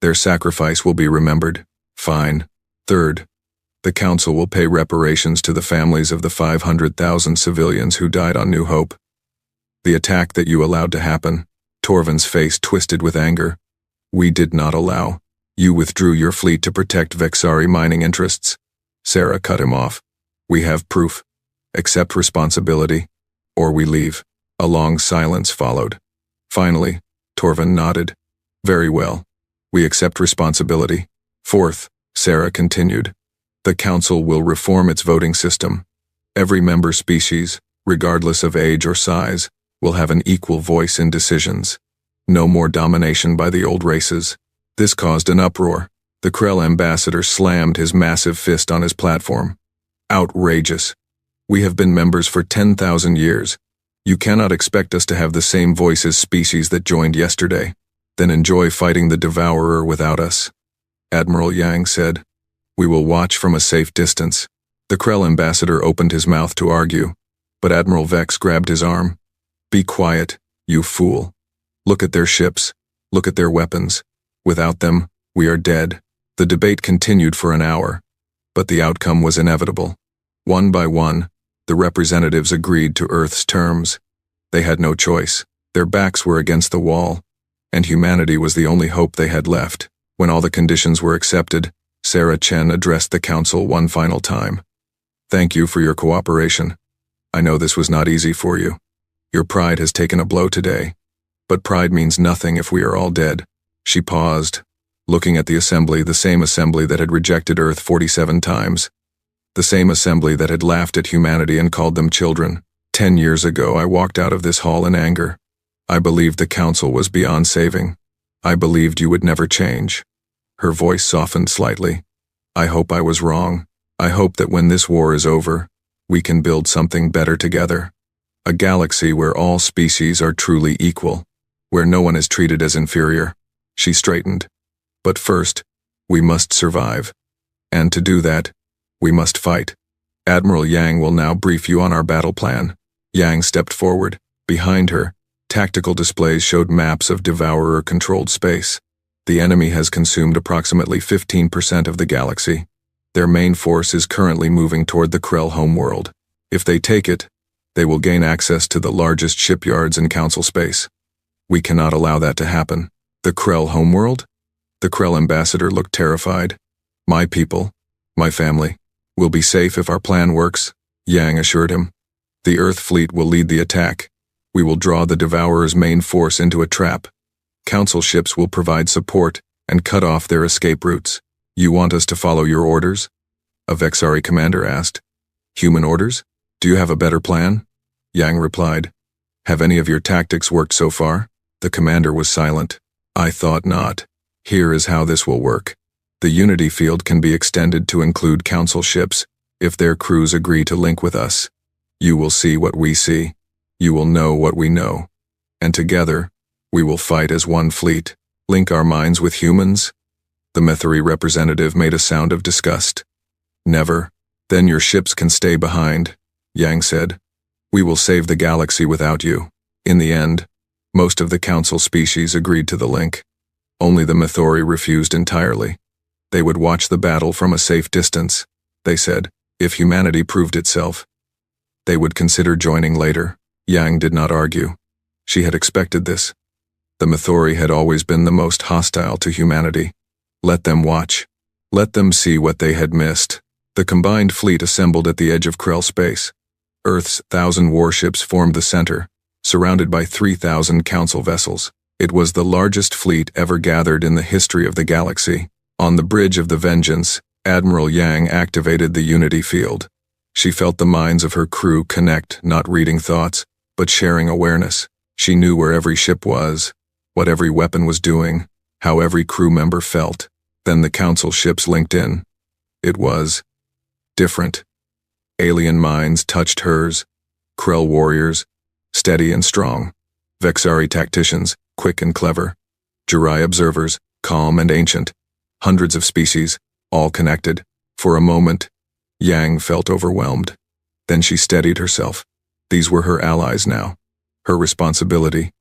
Their sacrifice will be remembered. Fine. Third, the Council will pay reparations to the families of the 500,000 civilians who died on New Hope. The attack that you allowed to happen, Torvan's face twisted with anger. We did not allow. You withdrew your fleet to protect Vexari mining interests. Sarah cut him off. We have proof. Accept responsibility, or we leave. A long silence followed. Finally, Torvan nodded. Very well. We accept responsibility. Fourth, Sarah continued. The Council will reform its voting system. Every member species, regardless of age or size, will have an equal voice in decisions. No more domination by the old races. This caused an uproar. The Krell ambassador slammed his massive fist on his platform. Outrageous. We have been members for 10,000 years. You cannot expect us to have the same voice as species that joined yesterday. Then enjoy fighting the Devourer without us. Admiral Yang said. We will watch from a safe distance. The Krell ambassador opened his mouth to argue, but Admiral Vex grabbed his arm. Be quiet, you fool. Look at their ships. Look at their weapons. Without them, we are dead. The debate continued for an hour, but the outcome was inevitable. One by one, The representatives agreed to Earth's terms. They had no choice. Their backs were against the wall, and humanity was the only hope they had left. When all the conditions were accepted, Sarah Chen addressed the council one final time. "Thank you for your cooperation. I know this was not easy for you. Your pride has taken a blow today. But pride means nothing if we are all dead." She paused, looking at the assembly, the same assembly that had rejected Earth 47 times. The same assembly that had laughed at humanity and called them children. 10 years ago, I walked out of this hall in anger. I believed the council was beyond saving. I believed you would never change. Her voice softened slightly. I hope I was wrong. I hope that when this war is over, we can build something better together. A galaxy where all species are truly equal, where no one is treated as inferior. She straightened. But first, we must survive. And to do that, we must fight. Admiral Yang will now brief you on our battle plan. Yang stepped forward. Behind her, tactical displays showed maps of devourer-controlled space. The enemy has consumed approximately 15% of the galaxy. Their main force is currently moving toward the Krell homeworld. If they take it, they will gain access to the largest shipyards in Council space. We cannot allow that to happen. The Krell homeworld? The Krell ambassador looked terrified. My people, my family, will be safe if our plan works, Yang assured him. The Earth fleet will lead the attack. We will draw the Devourer's main force into a trap. Council ships will provide support and cut off their escape routes. You want us to follow your orders? A Vexari commander asked. Human orders? Do you have a better plan? Yang replied. Have any of your tactics worked so far? The commander was silent. I thought not. Here is how this will work. The Unity field can be extended to include Council ships if their crews agree to link with us. You will see what we see. You will know what we know. And together, we will fight as one fleet. Link our minds with humans? The Methari representative made a sound of disgust. Never. Then your ships can stay behind, Yang said. We will save the galaxy without you. In the end, most of the Council species agreed to the link. Only the Methori refused entirely. They would watch the battle from a safe distance, they said. If humanity proved itself, they would consider joining later. Yang did not argue. She had expected this. The Methori had always been the most hostile to humanity. Let them watch. Let them see what they had missed. The combined fleet assembled at the edge of Krell space. Earth's 1,000 warships formed the center, surrounded by 3,000 Council vessels. It was the largest fleet ever gathered in the history of the galaxy. On the bridge of the Vengeance, Admiral Yang activated the Unity field. She felt the minds of her crew connect, not reading thoughts, but sharing awareness. She knew where every ship was, what every weapon was doing, how every crew member felt. Then the Council ships linked in. It was different. Alien minds touched hers. Krell warriors, steady and strong. Vexari tacticians, quick and clever. Jirai observers, calm and ancient. Hundreds of species, all connected. For a moment, Yang felt overwhelmed. Then she steadied herself. These were her allies now. Her responsibility.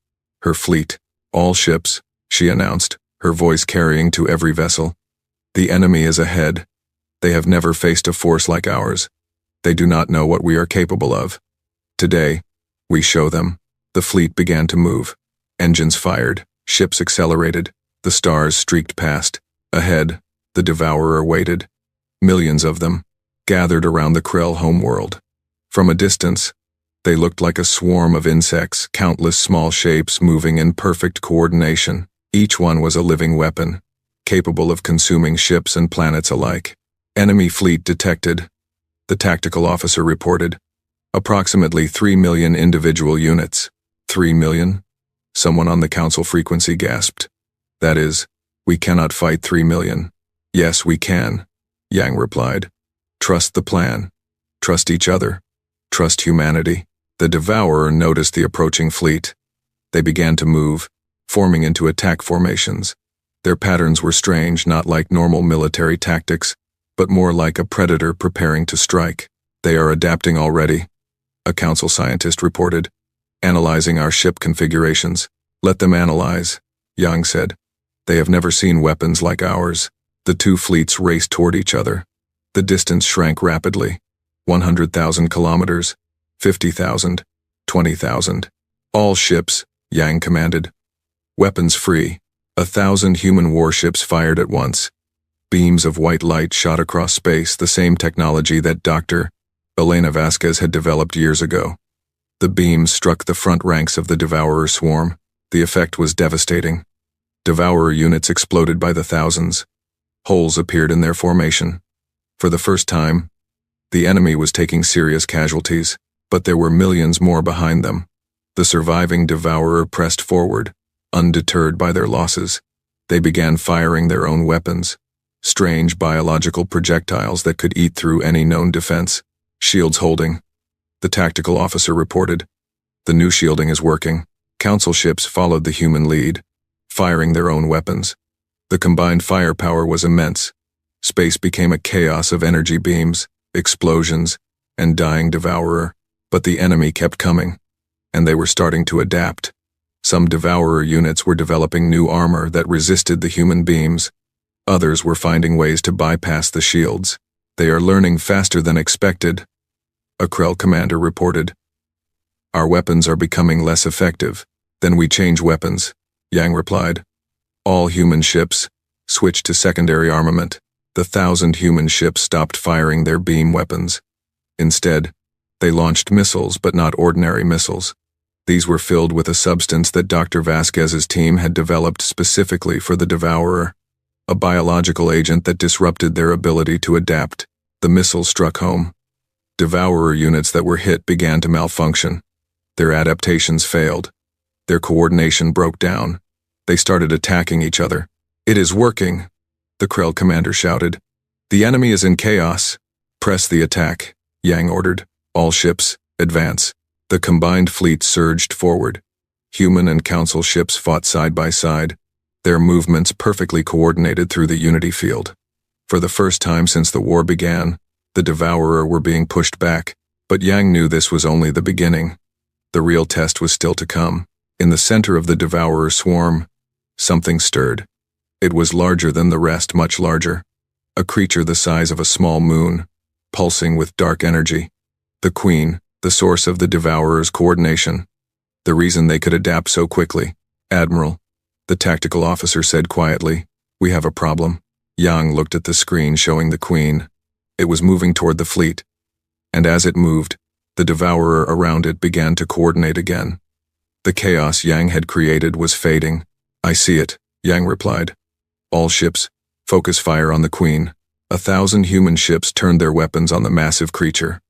Her fleet. All ships, she announced, her voice carrying to every vessel. The enemy is ahead. They have never faced a force like ours. They do not know what we are capable of. Today, we show them. The fleet began to move. Engines fired, ships accelerated, the stars streaked past. Ahead, the Devourer waited. Millions of them, gathered around the Krell homeworld. From a distance, they looked like a swarm of insects, countless small shapes moving in perfect coordination. Each one was a living weapon, capable of consuming ships and planets alike. Enemy fleet detected, the tactical officer reported. Approximately 3 million individual units. 3 million? Someone on the Council frequency gasped. That is, we cannot fight 3 million. Yes, we can, Yang replied. Trust the plan. Trust each other. Trust humanity. The Devourer noticed the approaching fleet. They began to move, forming into attack formations. Their patterns were strange, not like normal military tactics, but more like a predator preparing to strike. They are adapting already, a Council scientist reported, analyzing our ship configurations. Let them analyze, Yang said. They have never seen weapons like ours. The two fleets raced toward each other. The distance shrank rapidly. 100,000 kilometers, 50,000, 20,000. All ships, Yang commanded. Weapons free. 1,000 human warships fired at once. Beams of white light shot across space, the same technology that Dr. Elena Vasquez had developed years ago. The beams struck the front ranks of the Devourer swarm. The effect was devastating. Devourer units exploded by the thousands. Holes appeared in their formation. For the first time, the enemy was taking serious casualties, but there were millions more behind them. The surviving Devourer pressed forward, undeterred by their losses. They began firing their own weapons, strange biological projectiles that could eat through any known defense. Shields holding. The tactical officer reported. The new shielding is working. Council ships followed the human lead, firing their own weapons. The combined firepower was immense. Space became a chaos of energy beams, explosions, and dying Devourer. But the enemy kept coming, and they were starting to adapt. Some Devourer units were developing new armor that resisted the human beams. Others were finding ways to bypass the shields. They are learning faster than expected, a Krell commander reported. Our weapons are becoming less effective. Then we change weapons, Yang replied. All human ships switched to secondary armament. The 1,000 human ships stopped firing their beam weapons. Instead, they launched missiles, but not ordinary missiles. These were filled with a substance that Dr. Vasquez's team had developed specifically for the Devourer, a biological agent that disrupted their ability to adapt. The missile struck home. Devourer units that were hit began to malfunction. Their adaptations failed. Their coordination broke down. They started attacking each other. It is working, the Krell commander shouted. The enemy is in chaos. Press the attack, Yang ordered. All ships, advance. The combined fleet surged forward. Human and Council ships fought side by side, their movements perfectly coordinated through the unity field. For the first time since the war began, the Devourer were being pushed back, but Yang knew this was only the beginning. The real test was still to come. In the center of the Devourer swarm, something stirred. It was larger than the rest, much larger. A creature the size of a small moon, pulsing with dark energy. The Queen, the source of the Devourer's coordination. The reason they could adapt so quickly. Admiral, the tactical officer said quietly, we have a problem. Yang looked at the screen showing the Queen. It was moving toward the fleet. And as it moved, the Devourer around it began to coordinate again. The chaos Yang had created was fading. I see it, Yang replied. All ships, focus fire on the Queen. 1,000 human ships turned their weapons on the massive creature.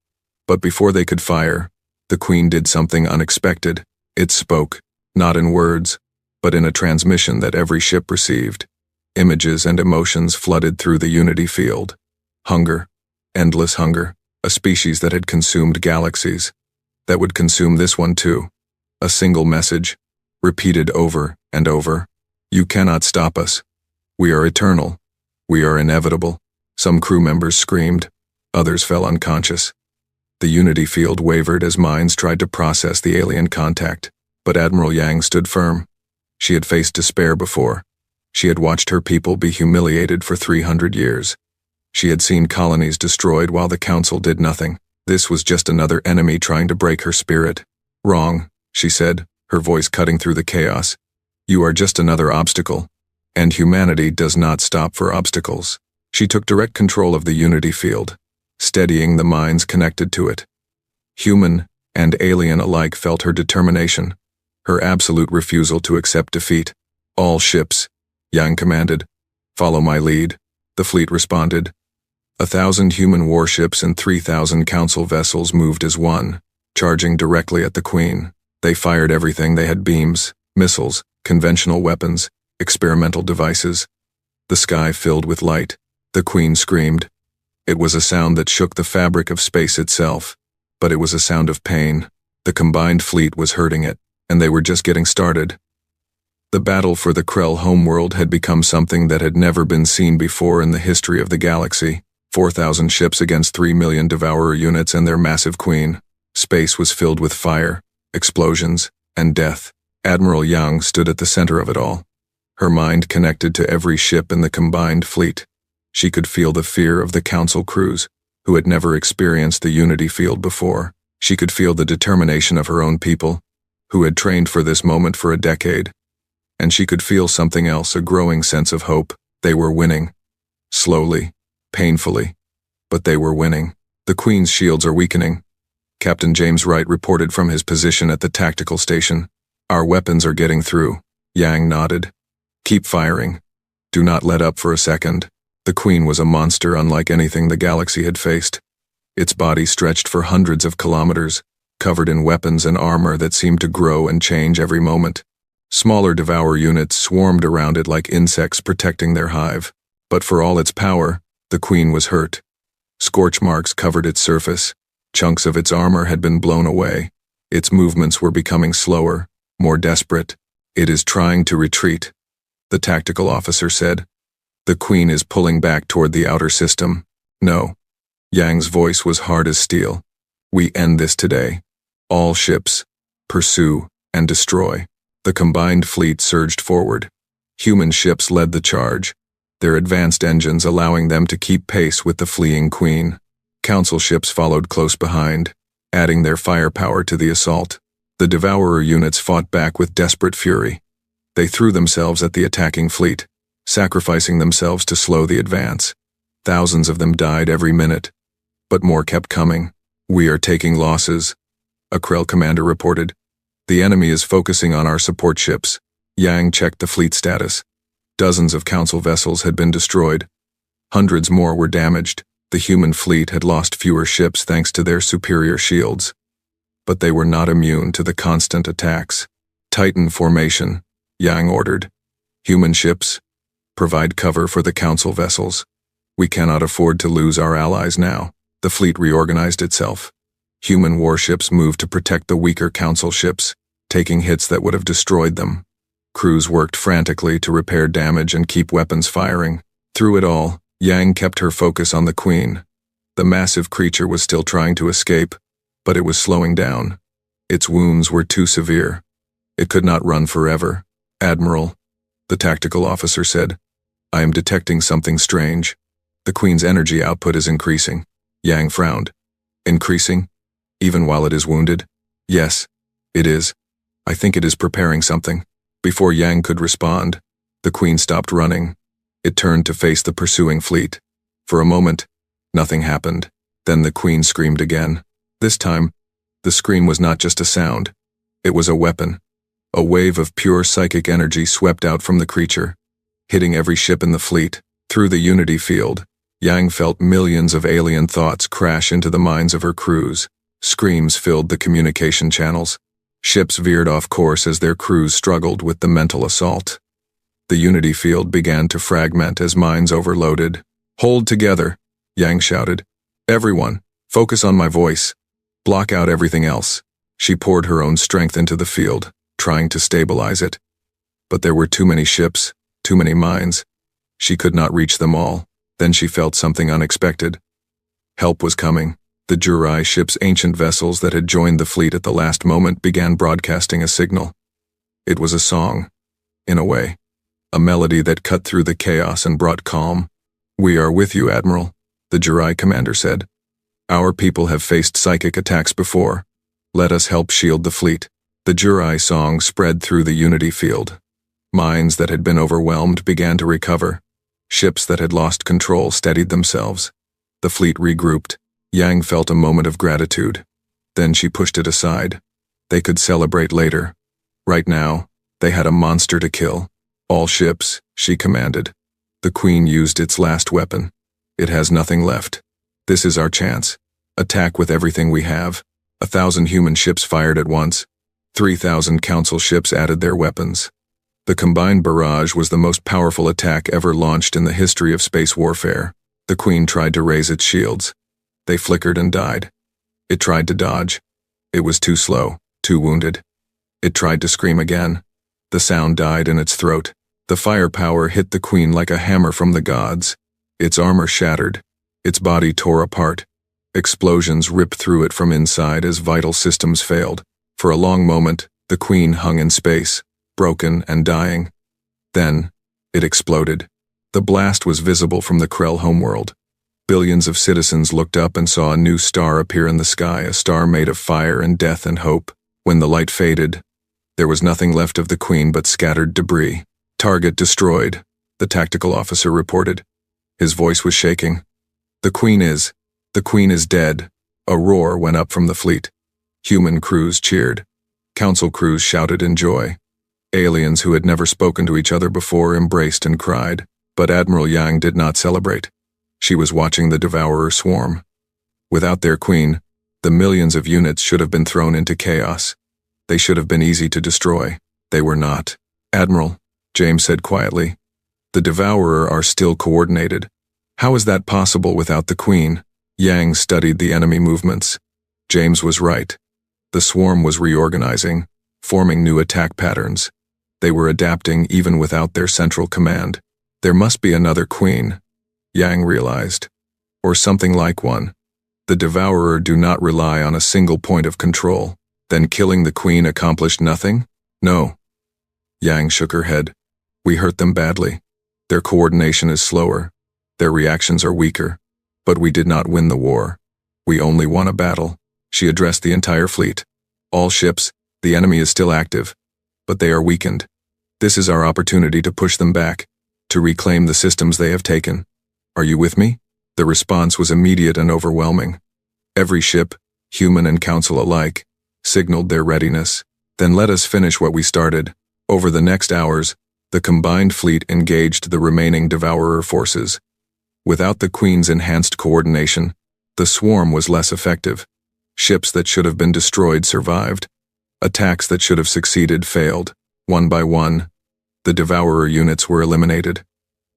But before they could fire, the Queen did something unexpected. It spoke, not in words, but in a transmission that every ship received. Images and emotions flooded through the unity field. Hunger, endless hunger, a species that had consumed galaxies, that would consume this one too. A single message, repeated over and over. You cannot stop us. We are eternal. We are inevitable. Some crew members screamed. Others fell unconscious. The unity field wavered as minds tried to process the alien contact, but Admiral Yang stood firm. She had faced despair before. She had watched her people be humiliated for 300 years. She had seen colonies destroyed while the Council did nothing. This was just another enemy trying to break her spirit. Wrong, she said, her voice cutting through the chaos. You are just another obstacle. And humanity does not stop for obstacles. She took direct control of the unity field, steadying the minds connected to it. Human and alien alike felt her determination, her absolute refusal to accept defeat. All ships, Yang commanded. Follow my lead, the fleet responded. 1,000 human warships and 3,000 Council vessels moved as one, charging directly at the Queen. They fired everything they had: beams, missiles, conventional weapons, experimental devices. The sky filled with light. The Queen screamed. It was a sound that shook the fabric of space itself, but it was a sound of pain. The combined fleet was hurting it, and they were just getting started. The battle for the Krell homeworld had become something that had never been seen before in the history of the galaxy. 4,000 ships against 3 million Devourer units and their massive Queen. Space was filled with fire, explosions, and death. Admiral Yang stood at the center of it all. Her mind connected to every ship in the combined fleet. She could feel the fear of the Council crews, who had never experienced the unity field before. She could feel the determination of her own people, who had trained for this moment for a decade. And she could feel something else, a growing sense of hope. They were winning. Slowly, painfully, but they were winning. The Queen's shields are weakening. Captain James Wright reported from his position at the tactical station. Our weapons are getting through. Yang nodded. Keep firing. Do not let up for a second. The Queen was a monster unlike anything the galaxy had faced. Its body stretched for hundreds of kilometers, covered in weapons and armor that seemed to grow and change every moment. Smaller Devour units swarmed around it like insects protecting their hive. But for all its power, the Queen was hurt. Scorch marks covered its surface. Chunks of its armor had been blown away. Its movements were becoming slower, more desperate. It is trying to retreat, the tactical officer said. The Queen is pulling back toward the outer system. No. Yang's voice was hard as steel. We end this today. All ships, pursue and destroy. The combined fleet surged forward. Human ships led the charge, their advanced engines allowing them to keep pace with the fleeing Queen. Council ships followed close behind, adding their firepower to the assault. The Devourer units fought back with desperate fury. They threw themselves at the attacking fleet, sacrificing themselves to slow the advance. Thousands of them died every minute, but more kept coming. We are taking losses, a Krell commander reported. The enemy is focusing on our support ships. Yang checked the fleet status. Dozens of Council vessels had been destroyed. Hundreds more were damaged. The human fleet had lost fewer ships thanks to their superior shields. But they were not immune to the constant attacks. Titan formation, Yang ordered. Human ships, provide cover for the Council vessels. We cannot afford to lose our allies now. The fleet reorganized itself. Human warships moved to protect the weaker Council ships, taking hits that would have destroyed them. Crews worked frantically to repair damage and keep weapons firing. Through it all, Yang kept her focus on the Queen. The massive creature was still trying to escape, but it was slowing down. Its wounds were too severe. It could not run forever. Admiral, the tactical officer said, I am detecting something strange. The Queen's energy output is increasing. Yang frowned. Increasing? Even while it is wounded? Yes, it is. I think it is preparing something. Before Yang could respond, the Queen stopped running. It turned to face the pursuing fleet. For a moment, nothing happened. Then the Queen screamed again. This time, the scream was not just a sound. It was a weapon. A wave of pure psychic energy swept out from the creature, hitting every ship in the fleet. Through the unity field, Yang felt millions of alien thoughts crash into the minds of her crews. Screams filled the communication channels. Ships veered off course as their crews struggled with the mental assault. The unity field began to fragment as minds overloaded. Hold together, Yang shouted. Everyone, focus on my voice. Block out everything else. She poured her own strength into the field, trying to stabilize it. But there were too many ships, too many minds. She could not reach them all. Then she felt something unexpected. Help was coming. The Jurai ship's ancient vessels that had joined the fleet at the last moment began broadcasting a signal. It was a song, in a way. A melody that cut through the chaos and brought calm. We are with you, Admiral, the Jurai commander said. Our people have faced psychic attacks before. Let us help shield the fleet. The Jurai song spread through the unity field. Minds that had been overwhelmed began to recover. Ships that had lost control steadied themselves. The fleet regrouped. Yang felt a moment of gratitude. Then she pushed it aside. They could celebrate later. Right now, they had a monster to kill. All ships, she commanded. The Queen used its last weapon. It has nothing left. This is our chance. Attack with everything we have. 1,000 human ships fired at once. 3,000 Council ships added their weapons. The combined barrage was the most powerful attack ever launched in the history of space warfare. The Queen tried to raise its shields. They flickered and died. It tried to dodge. It was too slow, too wounded. It tried to scream again. The sound died in its throat. The firepower hit the Queen like a hammer from the gods. Its armor shattered. Its body tore apart. Explosions ripped through it from inside as vital systems failed. For a long moment, the Queen hung in space, broken and dying. Then, it exploded. The blast was visible from the Krell homeworld. Billions of citizens looked up and saw a new star appear in the sky, a star made of fire and death and hope. When the light faded, there was nothing left of the Queen but scattered debris. "Target destroyed," the tactical officer reported. His voice was shaking. The Queen is dead." A roar went up from the fleet. Human crews cheered. Council crews shouted in joy. Aliens who had never spoken to each other before embraced and cried. But Admiral Yang did not celebrate. She was watching the Devourer swarm. Without their Queen, the millions of units should have been thrown into chaos. They should have been easy to destroy. They were not. "Admiral," James said quietly, "the Devourer are still coordinated. How is that possible without the Queen?" Yang studied the enemy movements. James was right. The swarm was reorganizing, forming new attack patterns. They were adapting even without their central command. There must be another Queen, Yang realized. Or something like one. The Devourer do not rely on a single point of control. Then killing the Queen accomplished nothing? No. Yang shook her head. "We hurt them badly. Their coordination is slower. Their reactions are weaker. But we did not win the war. We only won a battle." She addressed the entire fleet. "All ships, the enemy is still active. But they are weakened. This is our opportunity to push them back, to reclaim the systems they have taken. Are you with me?" The response was immediate and overwhelming. Every ship, human and council alike, signaled their readiness. "Then let us finish what we started." Over the next hours, the combined fleet engaged the remaining Devourer forces. Without the Queen's enhanced coordination, the swarm was less effective. Ships that should have been destroyed survived. Attacks that should have succeeded failed. One by one, the Devourer units were eliminated.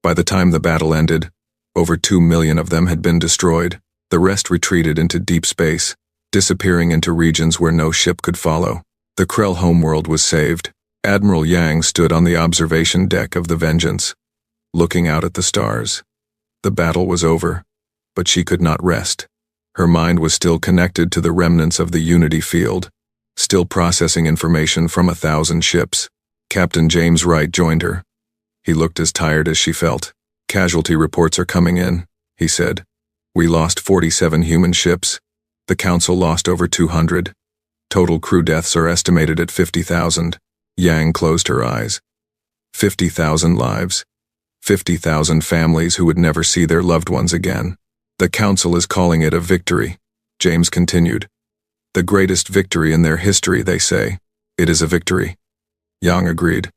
By the time the battle ended, over 2 million of them had been destroyed. The rest retreated into deep space, disappearing into regions where no ship could follow. The Krell homeworld was saved. Admiral Yang stood on the observation deck of the Vengeance, looking out at the stars. The battle was over, but she could not rest. Her mind was still connected to the remnants of the Unity field, still processing information from 1,000 ships. Captain James Wright joined her. He looked as tired as she felt. "Casualty reports are coming in," he said. "We lost 47 human ships. The Council lost over 200. Total crew deaths are estimated at 50,000. Yang closed her eyes. 50,000 lives. 50,000 families who would never see their loved ones again. "The Council is calling it a victory," James continued. "The greatest victory in their history, they say. It is a victory." Yang agreed.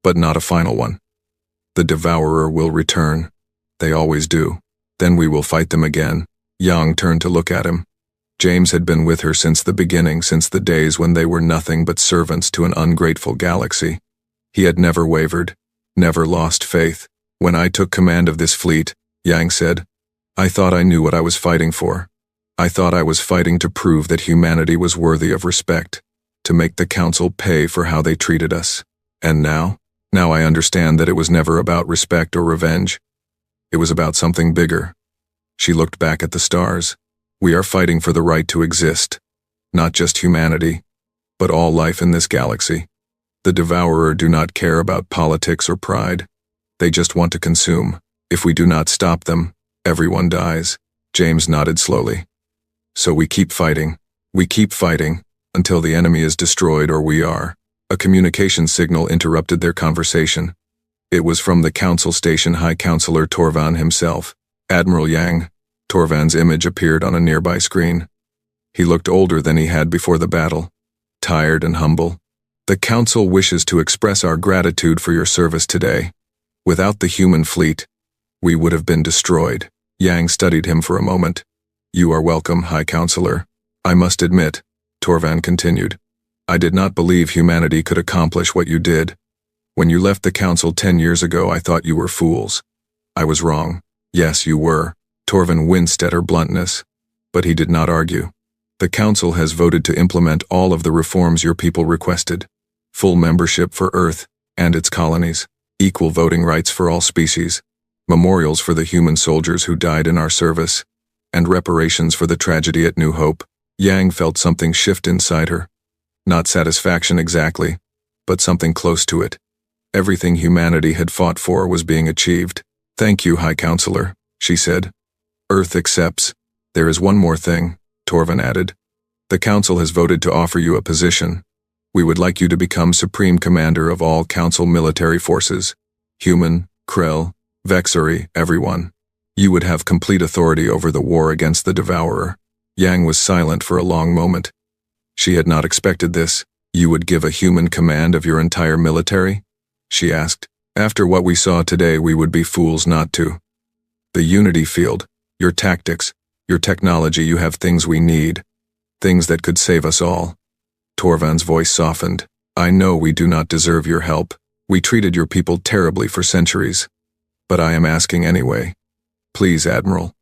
"But not a final one. The Devourer will return. They always do. Then we will fight them again." Yang turned to look at him. James had been with her since the beginning, since the days when they were nothing but servants to an ungrateful galaxy. He had never wavered, never lost faith. "When I took command of this fleet," Yang said, "I thought I knew what I was fighting for. I thought I was fighting to prove that humanity was worthy of respect, to make the Council pay for how they treated us. And now I understand that it was never about respect or revenge. It was about something bigger." She looked back at the stars. "We are fighting for the right to exist. Not just humanity, but all life in this galaxy. The Devourer do not care about politics or pride. They just want to consume. If we do not stop them, everyone dies." James nodded slowly. "So we keep fighting. We keep fighting, until the enemy is destroyed or we are." A communication signal interrupted their conversation. It was from the Council Station High Counselor Torvan himself. "Admiral Yang." Torvan's image appeared on a nearby screen. He looked older than he had before the battle, tired and humble. "The Council wishes to express our gratitude for your service today. Without the human fleet, we would have been destroyed." Yang studied him for a moment. "You are welcome, High Counselor. I must admit," Torvan continued, "I did not believe humanity could accomplish what you did. When you left the Council 10 years ago, I thought you were fools. I was wrong. Yes, you were." Torvan winced at her bluntness, but he did not argue. "The Council has voted to implement all of the reforms your people requested. Full membership for Earth and its colonies, equal voting rights for all species, memorials for the human soldiers who died in our service, and reparations for the tragedy at New Hope." Yang felt something shift inside her. Not satisfaction exactly, but something close to it. Everything humanity had fought for was being achieved. "Thank you, High Counselor," she said. Earth accepts. There is one more thing, Torvin added. The Council has voted to offer you a position. We would like you to become Supreme Commander of all Council military forces. Human, Krell, Vexuri, everyone. You would have complete authority over the war against the Devourer. Yang was silent for a long moment. She had not expected this. You would give a human command of your entire military? She asked. After what we saw today, we would be fools not to. The Unity Field, your tactics, your technology, you have things we need. Things that could save us all. Torvan's voice softened. I know we do not deserve your help. We treated your people terribly for centuries. But I am asking anyway. Please, Admiral.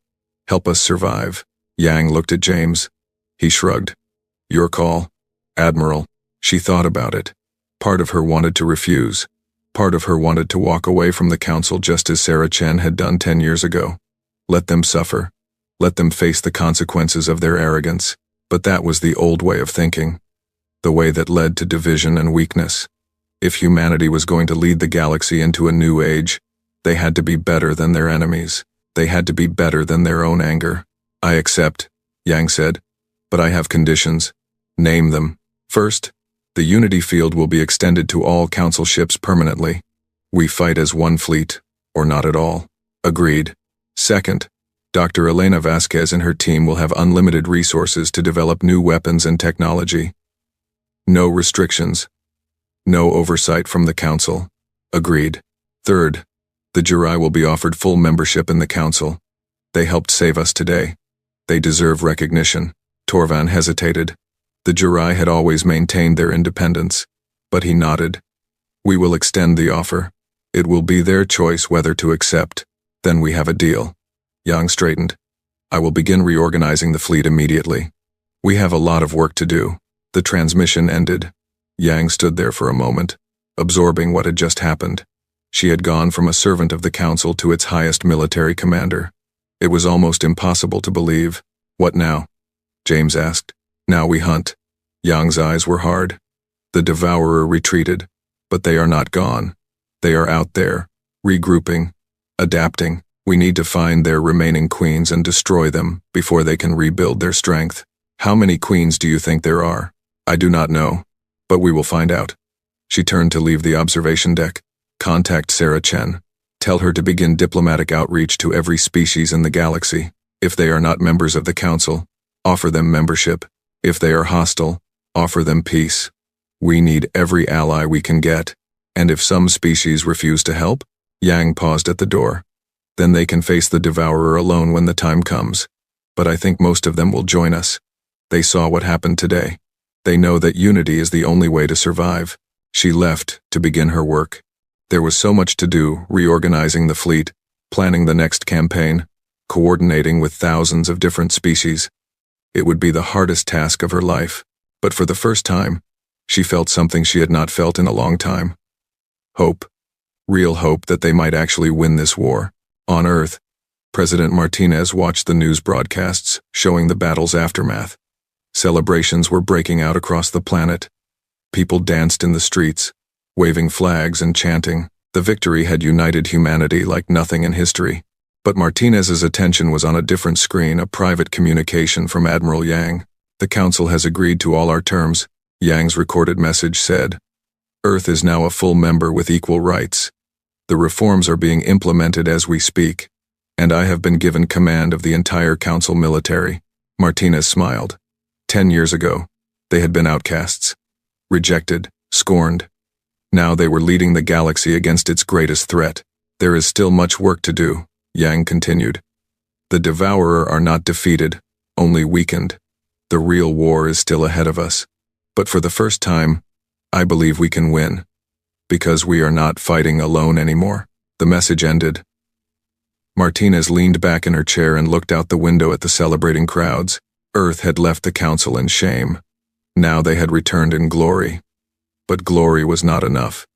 Help us survive. Yang looked at James. He shrugged. Your call, Admiral. She thought about it. Part of her wanted to refuse. Part of her wanted to walk away from the Council just as Sarah Chen had done 10 years ago. Let them suffer. Let them face the consequences of their arrogance. But that was the old way of thinking. The way that led to division and weakness. If humanity was going to lead the galaxy into a new age, they had to be better than their enemies. They had to be better than their own anger. I accept, Yang said, but I have conditions. Name them. First, the Unity Field will be extended to all Council ships permanently. We fight as one fleet, or not at all. Agreed. Second, Dr. Elena Vasquez and her team will have unlimited resources to develop new weapons and technology. No restrictions. No oversight from the Council. Agreed. Third, the Jurai will be offered full membership in the Council. They helped save us today. They deserve recognition. Torvan hesitated. The Jurai had always maintained their independence, but he nodded. We will extend the offer. It will be their choice whether to accept. Then we have a deal. Yang straightened. I will begin reorganizing the fleet immediately. We have a lot of work to do. The transmission ended. Yang stood there for a moment, absorbing what had just happened. She had gone from a servant of the Council to its highest military commander. It was almost impossible to believe. What now? James asked. Now we hunt. Yang's eyes were hard. The Devourer retreated, but they are not gone. They are out there, regrouping, adapting. We need to find their remaining queens and destroy them before they can rebuild their strength. How many queens do you think there are? I do not know, but we will find out. She turned to leave the observation deck. Contact Sarah Chen. Tell her to begin diplomatic outreach to every species in the galaxy. If they are not members of the Council, offer them membership. If they are hostile, offer them peace. We need every ally we can get. And if some species refuse to help, Yang paused at the door. Then they can face the Devourer alone when the time comes. But I think most of them will join us. They saw what happened today. They know that unity is the only way to survive. She left to begin her work. There was so much to do, reorganizing the fleet, planning the next campaign, coordinating with thousands of different species. It would be the hardest task of her life, but for the first time, she felt something she had not felt in a long time. Hope. Real hope that they might actually win this war. On Earth, President Martinez watched the news broadcasts showing the battle's aftermath. Celebrations were breaking out across the planet. People danced in the streets, waving flags and chanting. The victory had united humanity like nothing in history. But Martinez's attention was on a different screen, a private communication from Admiral Yang. The Council has agreed to all our terms, Yang's recorded message said. Earth is now a full member with equal rights. The reforms are being implemented as we speak, and I have been given command of the entire Council military. Martinez smiled. 10 years ago, they had been outcasts, rejected, scorned. Now they were leading the galaxy against its greatest threat. There is still much work to do, Yang continued. The Devourer are not defeated, only weakened. The real war is still ahead of us. But for the first time, I believe we can win. Because we are not fighting alone anymore. The message ended. Martinez leaned back in her chair and looked out the window at the celebrating crowds. Earth had left the Council in shame. Now they had returned in glory. But glory was not enough.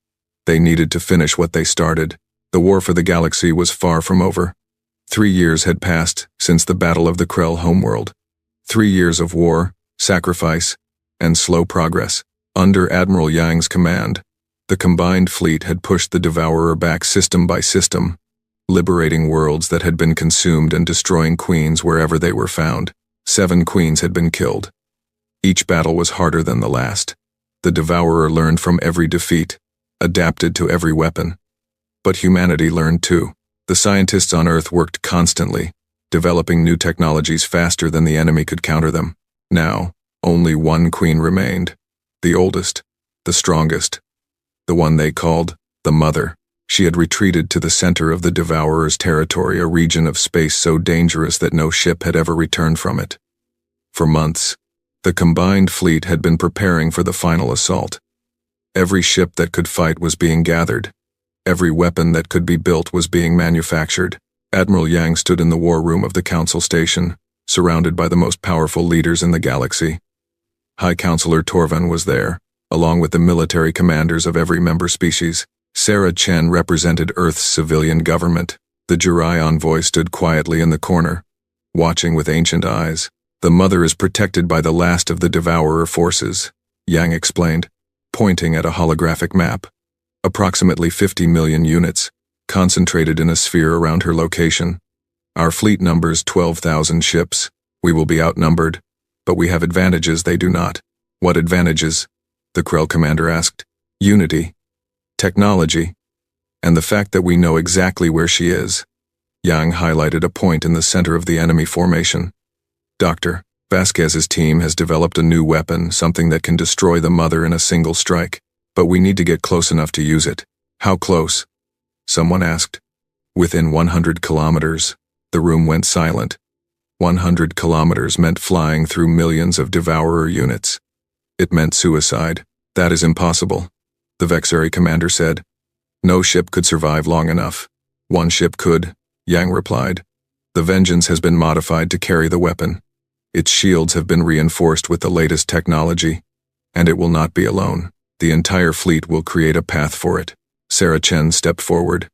They needed to finish what they started. The war for the galaxy was far from over. 3 years had passed since the Battle of the Krell homeworld. 3 years of war, sacrifice, and slow progress. Under Admiral Yang's command, the combined fleet had pushed the Devourer back system by system. liberating worlds that had been consumed and destroying queens wherever they were found. 7 queens had been killed. Each battle was harder than the last. The Devourer learned from every defeat, adapted to every weapon. But humanity learned too. The scientists on Earth worked constantly, developing new technologies faster than the enemy could counter them. Now, only one queen remained. The oldest, the strongest, the one they called the Mother. She had retreated to the center of the Devourer's territory, a region of space so dangerous that no ship had ever returned from it. For months, the combined fleet had been preparing for the final assault. Every ship that could fight was being gathered. Every weapon that could be built was being manufactured. Admiral Yang stood in the war room of the Council Station, surrounded by the most powerful leaders in the galaxy. High Counselor Torvan was there, along with the military commanders of every member species. Sarah Chen represented Earth's civilian government. The Jurai envoy stood quietly in the corner, watching with ancient eyes. The Mother is protected by the last of the Devourer forces, Yang explained, pointing at a holographic map. Approximately 50 million units, concentrated in a sphere around her location. Our fleet numbers 12,000 ships. We will be outnumbered, but we have advantages they do not. What advantages? The Krell commander asked. Unity, technology, and the fact that we know exactly where she is. Yang highlighted a point in the center of the enemy formation. Dr. Vasquez's team has developed a new weapon, something that can destroy the Mother in a single strike. But we need to get close enough to use it. How close? Someone asked. Within 100 kilometers. The room went silent. 100 kilometers meant flying through millions of Devourer units. It meant suicide. That is impossible, the Vexari commander said. No ship could survive long enough. One ship could, Yang replied. The Vengeance has been modified to carry the weapon. Its shields have been reinforced with the latest technology, and it will not be alone. The entire fleet will create a path for it. Sarah Chen stepped forward.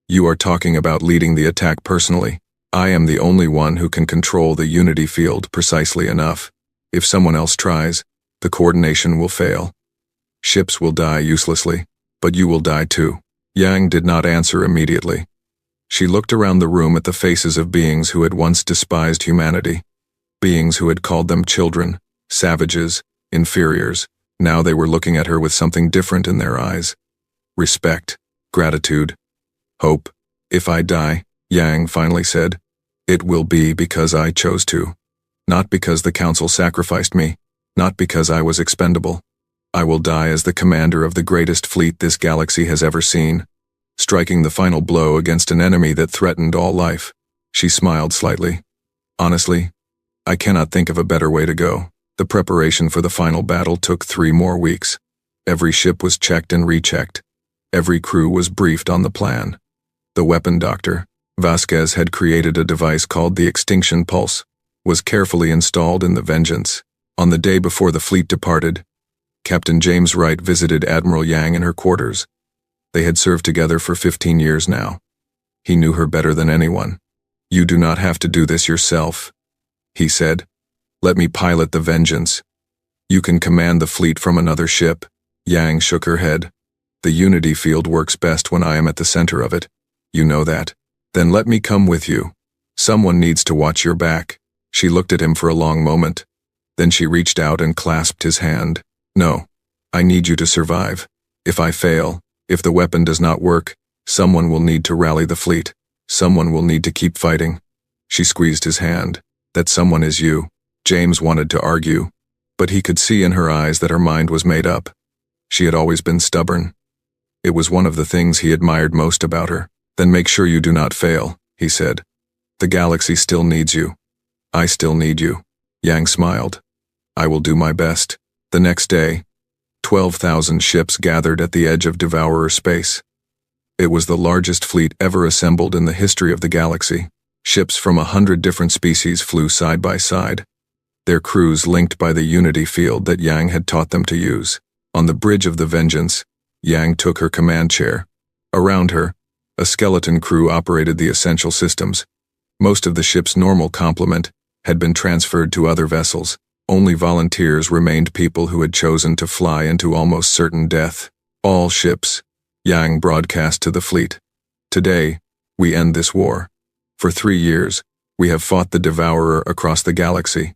You are talking about leading the attack personally. I am the only one who can control the unity field precisely enough. If someone else tries, the coordination will fail. Ships will die uselessly, but you will die too. Yang did not answer immediately. She looked around the room at the faces of beings who had once despised humanity. Beings who had called them children, savages, inferiors. Now they were looking at her with something different in their eyes. Respect, gratitude, hope. If I die, Yang finally said, it will be because I chose to. Not because the Council sacrificed me, not because I was expendable. I will die as the commander of the greatest fleet this galaxy has ever seen, striking the final blow against an enemy that threatened all life. She smiled slightly. Honestly, I cannot think of a better way to go. The preparation for the final battle took 3 more weeks. Every ship was checked and rechecked. Every crew was briefed on the plan. The weapon doctor, Vasquez, had created a device called the Extinction Pulse, was carefully installed in the Vengeance. On the day before the fleet departed, Captain James Wright visited Admiral Yang in her quarters. They had served together for 15 years now. He knew her better than anyone. You do not have to do this yourself, he said. Let me pilot the Vengeance. You can command the fleet from another ship. Yang shook her head. The unity field works best when I am at the center of it. You know that. Then let me come with you. Someone needs to watch your back. She looked at him for a long moment. Then she reached out and clasped his hand. No, I need you to survive. If I fail, if the weapon does not work, someone will need to rally the fleet. Someone will need to keep fighting. She squeezed his hand. That someone is you. James wanted to argue, but he could see in her eyes that her mind was made up. She had always been stubborn. It was one of the things he admired most about her. Then make sure you do not fail, he said. The galaxy still needs you. I still need you. Yang smiled. I will do my best. The next day, 12,000 ships gathered at the edge of Devourer space. It was the largest fleet ever assembled in the history of the galaxy. Ships from 100 different species flew side by side, their crews linked by the unity field that Yang had taught them to use. On the bridge of the Vengeance, Yang took her command chair. Around her, a skeleton crew operated the essential systems. Most of the ship's normal complement had been transferred to other vessels. Only volunteers remained, people who had chosen to fly into almost certain death. All ships, Yang broadcast to the fleet. Today, We end this war. For 3 years, we have fought the Devourer across the galaxy.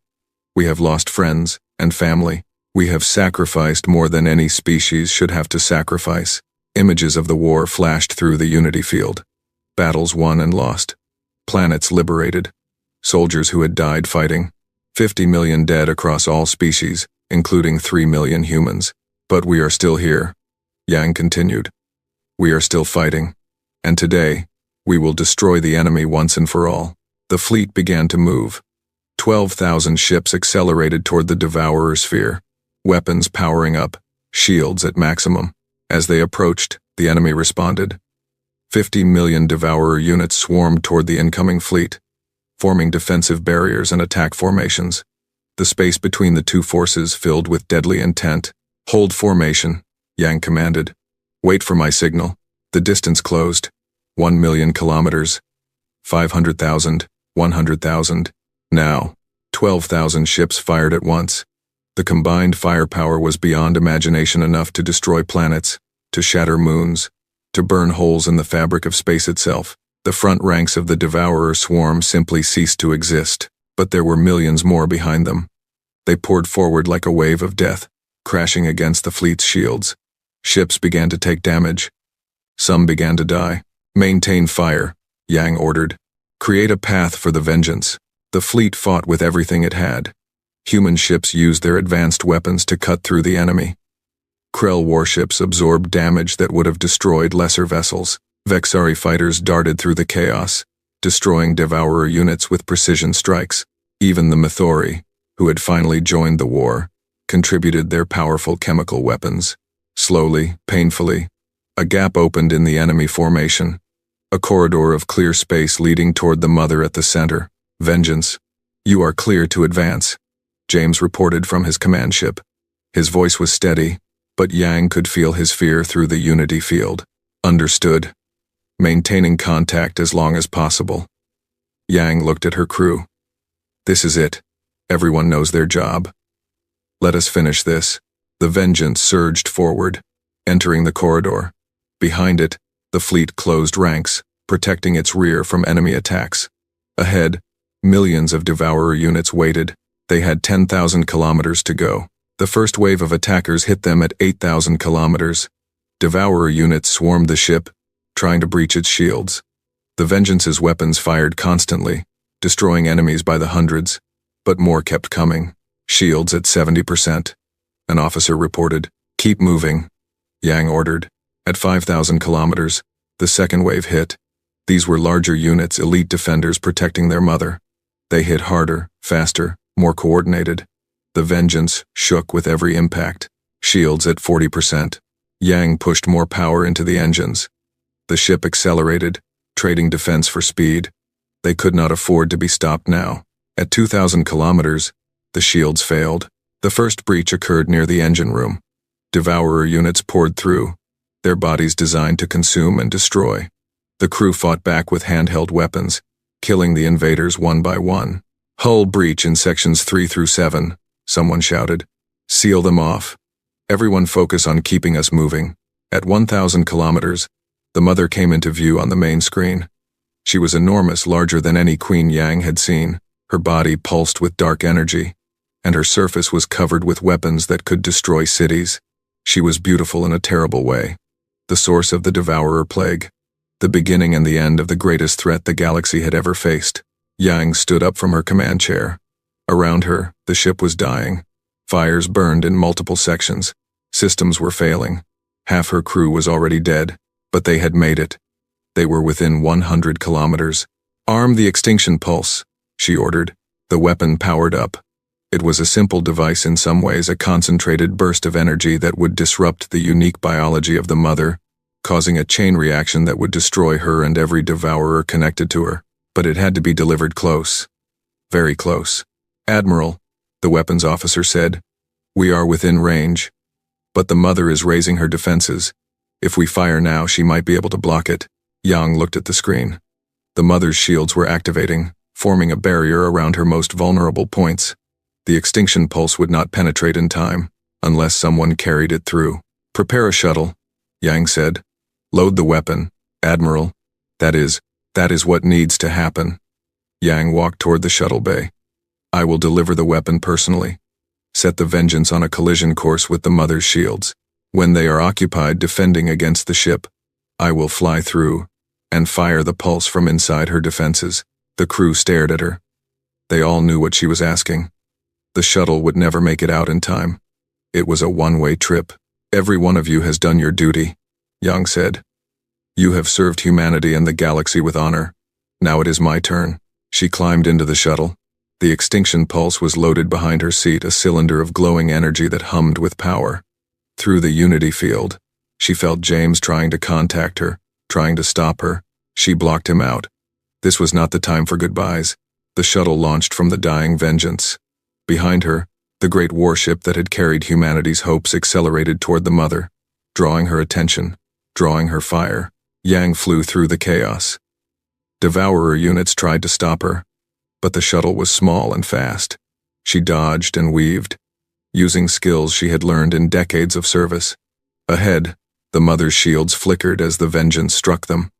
We have lost friends and family. We have sacrificed more than any species should have to sacrifice. Images of the war flashed through the unity field. Battles won and lost. Planets liberated. Soldiers who had died fighting. 50 million dead across all species, including 3 million humans. But we are still here, Yang continued. We are still fighting. And today, we will destroy the enemy once and for all. The fleet began to move. 12,000 ships accelerated toward the Devourer sphere, weapons powering up, shields at maximum. As they approached, the enemy responded. 50 million Devourer units swarmed toward the incoming fleet, forming defensive barriers and attack formations. The space between the two forces filled with deadly intent. Hold formation, Yang commanded. Wait for my signal. The distance closed. 1 million kilometers. 500,000, 100,000. Now, 12,000 ships fired at once. The combined firepower was beyond imagination enough to destroy planets, to shatter moons, to burn holes in the fabric of space itself. The front ranks of the Devourer swarm simply ceased to exist, but there were millions more behind them. They poured forward like a wave of death, crashing against the fleet's shields. Ships began to take damage. Some began to die. Maintain fire, Yang ordered. Create a path for the vengeance. The fleet fought with everything it had. Human ships used their advanced weapons to cut through the enemy. Krell warships absorbed damage that would have destroyed lesser vessels. Vexari fighters darted through the chaos, destroying Devourer units with precision strikes. Even the Mythori, who had finally joined the war, contributed their powerful chemical weapons. Slowly, painfully, a gap opened in the enemy formation, a corridor of clear space leading toward the mother at the center. Vengeance, you are clear to advance, James reported from his command ship. His voice was steady, but Yang could feel his fear through the unity field. Understood. Maintaining contact as long as possible. Yang looked at her crew. This is it. Everyone knows their job. Let us finish this. The Vengeance surged forward, entering the corridor. Behind it, the fleet closed ranks, protecting its rear from enemy attacks. Ahead, millions of Devourer units waited. They had 10,000 kilometers to go. The first wave of attackers hit them at 8,000 kilometers. Devourer units swarmed the ship, trying to breach its shields. The Vengeance's weapons fired constantly, destroying enemies by the hundreds, but more kept coming. Shields at 70%. An officer reported. Keep moving, Yang ordered. At 5,000 kilometers, the second wave hit. These were larger units, elite defenders protecting their mother. They hit harder, faster, more coordinated. The Vengeance shook with every impact. Shields at 40%. Yang pushed more power into the engines. The ship accelerated, trading defense for speed. They could not afford to be stopped now. At 2,000 kilometers, the shields failed. The first breach occurred near the engine room. Devourer units poured through, their bodies designed to consume and destroy. The crew fought back with handheld weapons, killing the invaders one by one. Hull breach in sections 3 through 7, someone shouted. Seal them off. Everyone focus on keeping us moving. At 1,000 kilometers, the mother came into view on the main screen. She was enormous, larger than any Queen Yang had seen. Her body pulsed with dark energy, and her surface was covered with weapons that could destroy cities. She was beautiful in a terrible way. The source of the Devourer plague. The beginning and the end of the greatest threat the galaxy had ever faced. Yang stood up from her command chair. Around her, the ship was dying. Fires burned in multiple sections. Systems were failing. Half her crew was already dead, but they had made it. They were within 100 kilometers. Arm the extinction pulse, she ordered. The weapon powered up. It was a simple device, in some ways a concentrated burst of energy that would disrupt the unique biology of the mother, causing a chain reaction that would destroy her and every Devourer connected to her. But it had to be delivered close. Very close. Admiral, the weapons officer said, we are within range. But the mother is raising her defenses. If we fire now, she might be able to block it. Yang looked at the screen. The mother's shields were activating, forming a barrier around her most vulnerable points. The extinction pulse would not penetrate in time, unless someone carried it through. Prepare a shuttle, Yang said. Load the weapon, Admiral. That is, That is what needs to happen. Yang walked toward the shuttle bay. I will deliver the weapon personally. Set the Vengeance on a collision course with the Mother's shields. When they are occupied defending against the ship, I will fly through and fire the pulse from inside her defenses. The crew stared at her. They all knew what she was asking. The shuttle would never make it out in time. It was a one-way trip. Every one of you has done your duty, Yang said. You have served humanity and the galaxy with honor. Now it is my turn. She climbed into the shuttle. The extinction pulse was loaded behind her seat, a cylinder of glowing energy that hummed with power. Through the unity field, she felt James trying to contact her, trying to stop her. She blocked him out. This was not the time for goodbyes. The shuttle launched from the dying Vengeance. Behind her, the great warship that had carried humanity's hopes accelerated toward the Mother, drawing her attention, drawing her fire. Yang flew through the chaos. Devourer units tried to stop her, but the shuttle was small and fast. She dodged and weaved, using skills she had learned in decades of service. Ahead, the Mother's shields flickered as the Vengeance struck them.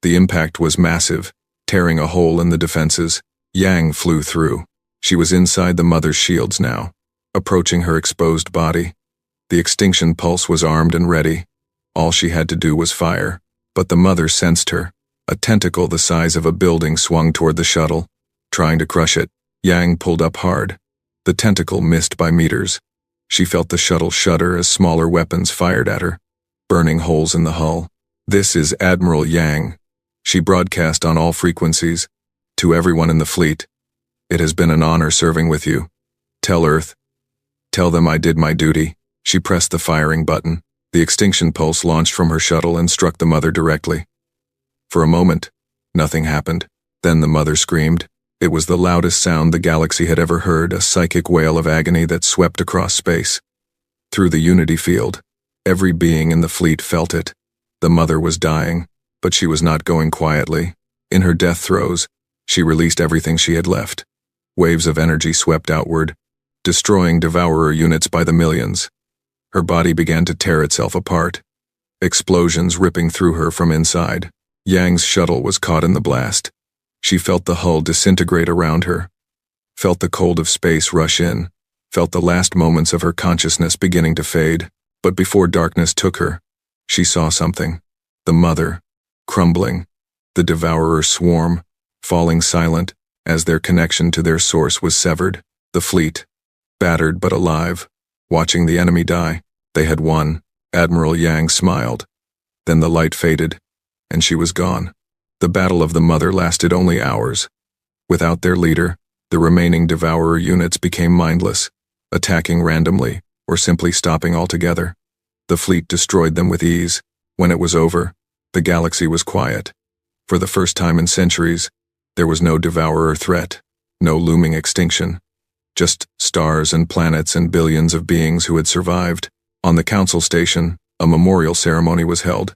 The impact was massive, tearing a hole in the defenses. Yang flew through. She was inside the Mother's shields now, approaching her exposed body. The extinction pulse was armed and ready. All she had to do was fire, but the Mother sensed her. A tentacle the size of a building swung toward the shuttle, trying to crush it. Yang pulled up hard. The tentacle missed by meters. She felt the shuttle shudder as smaller weapons fired at her, burning holes in the hull. This is Admiral Yang. She broadcast on all frequencies. To everyone in the fleet, it has been an honor serving with you. Tell Earth. Tell them I did my duty. She pressed the firing button. The extinction pulse launched from her shuttle and struck the Mother directly. For a moment, nothing happened. Then the Mother screamed. It was the loudest sound the galaxy had ever heard, a psychic wail of agony that swept across space. Through the unity field, every being in the fleet felt it. The Mother was dying, but she was not going quietly. In her death throes, she released everything she had left. Waves of energy swept outward, destroying Devourer units by the millions. Her body began to tear itself apart, explosions ripping through her from inside. Yang's shuttle was caught in the blast. She felt the hull disintegrate around her, felt the cold of space rush in, felt the last moments of her consciousness beginning to fade. But before darkness took her, she saw something. The Mother, crumbling. The Devourer swarm, falling silent as their connection to their source was severed. The fleet, battered but alive, watching the enemy die. They had won. Admiral Yang smiled. Then the light faded, and she was gone. The battle of the Mother lasted only hours. Without their leader, the remaining Devourer units became mindless, attacking randomly or simply stopping altogether. The fleet destroyed them with ease. When it was over, the galaxy was quiet. For the first time in centuries, there was no Devourer threat, no looming extinction. Just stars and planets and billions of beings who had survived. On the council station, a memorial ceremony was held.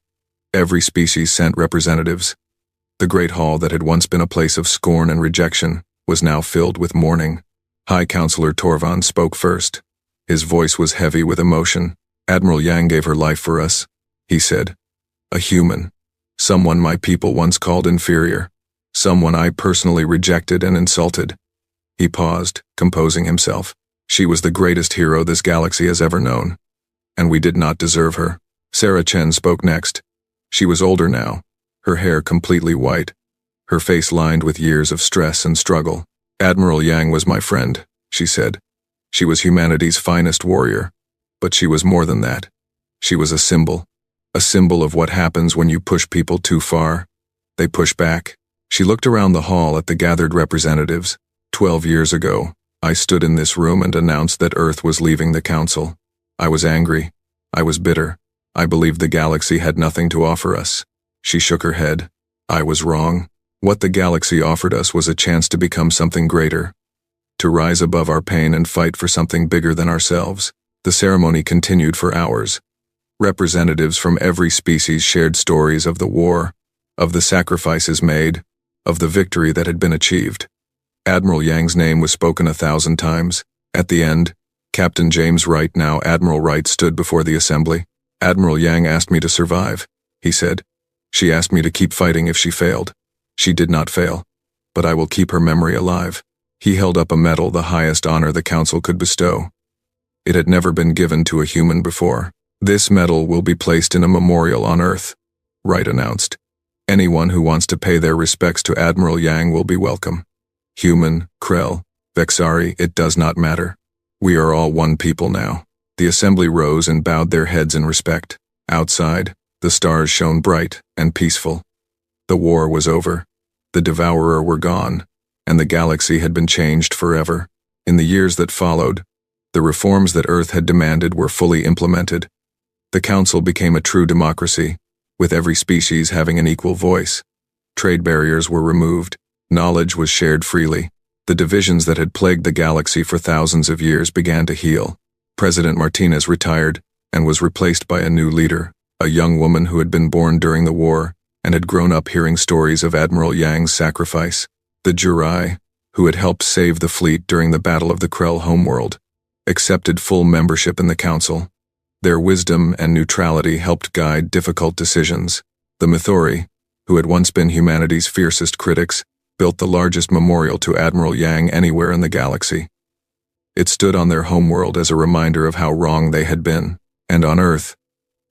Every species sent representatives. The great hall that had once been a place of scorn and rejection was now filled with mourning. High Counselor Torvan spoke first. His voice was heavy with emotion. Admiral Yang gave her life for us, he said. A human. Someone my people once called inferior. Someone I personally rejected and insulted. He paused, composing himself. She was the greatest hero this galaxy has ever known. And we did not deserve her. Sarah Chen spoke next. She was older now, her hair completely white, her face lined with years of stress and struggle. Admiral Yang was my friend, she said. She was humanity's finest warrior. But she was more than that. She was a symbol of what happens when you push people too far. They push back. She looked around the hall at the gathered representatives. 12 years ago, I stood in this room and announced that Earth was leaving the Council. I was angry. I was bitter. I believed the galaxy had nothing to offer us. She shook her head. I was wrong. What the galaxy offered us was a chance to become something greater, to rise above our pain and fight for something bigger than ourselves. The ceremony continued for hours. Representatives from every species shared stories of the war, of the sacrifices made, of the victory that had been achieved. Admiral Yang's name was spoken 1,000 times. At the end, Captain James Wright, now Admiral Wright, stood before the assembly. Admiral Yang asked me to survive, he said. She asked me to keep fighting if she failed. She did not fail, but I will keep her memory alive. He held up a medal, the highest honor the council could bestow. It had never been given to a human before. This medal will be placed in a memorial on Earth, Wright announced. Anyone who wants to pay their respects to Admiral Yang will be welcome. Human, Krell, Vexari, it does not matter. We are all one people now. The assembly rose and bowed their heads in respect. Outside, the stars shone bright and peaceful. The war was over. The Devourer were gone, and the galaxy had been changed forever. In the years that followed, the reforms that Earth had demanded were fully implemented. The Council became a true democracy, with every species having an equal voice. Trade barriers were removed. Knowledge was shared freely. The divisions that had plagued the galaxy for thousands of years began to heal. President Martinez retired and was replaced by a new leader, a young woman who had been born during the war and had grown up hearing stories of Admiral Yang's sacrifice. The Jurai, who had helped save the fleet during the Battle of the Krell homeworld, accepted full membership in the Council. Their wisdom and neutrality helped guide difficult decisions. The Mythori, who had once been humanity's fiercest critics, built the largest memorial to Admiral Yang anywhere in the galaxy. It stood on their homeworld as a reminder of how wrong they had been, and on Earth,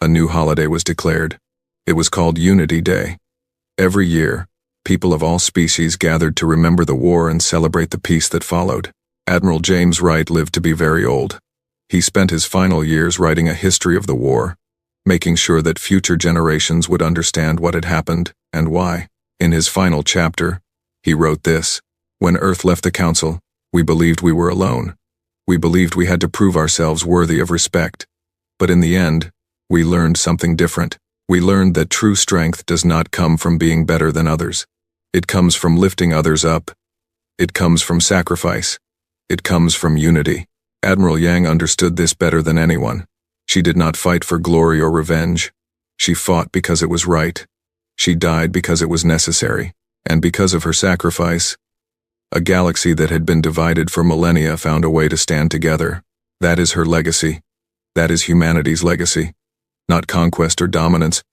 a new holiday was declared. It was called Unity Day. Every year, people of all species gathered to remember the war and celebrate the peace that followed. Admiral James Wright lived to be very old. He spent his final years writing a history of the war, making sure that future generations would understand what had happened and why. In his final chapter, he wrote this: "When Earth left the Council, we believed we were alone. We believed we had to prove ourselves worthy of respect. But in the end, we learned something different. We learned that true strength does not come from being better than others. It comes from lifting others up. It comes from sacrifice. It comes from unity." Admiral Yang understood this better than anyone. She did not fight for glory or revenge. She fought because it was right. She died because it was necessary. And because of her sacrifice, a galaxy that had been divided for millennia found a way to stand together. That is her legacy. That is humanity's legacy. Not conquest or dominance,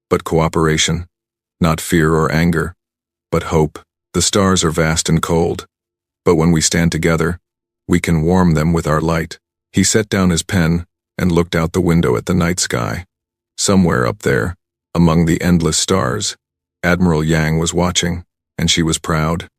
but cooperation. Not fear or anger, but hope. The stars are vast and cold, but when we stand together, we can warm them with our light. He set down his pen and looked out the window at the night sky. Somewhere up there, among the endless stars, Admiral Yang was watching, and she was proud.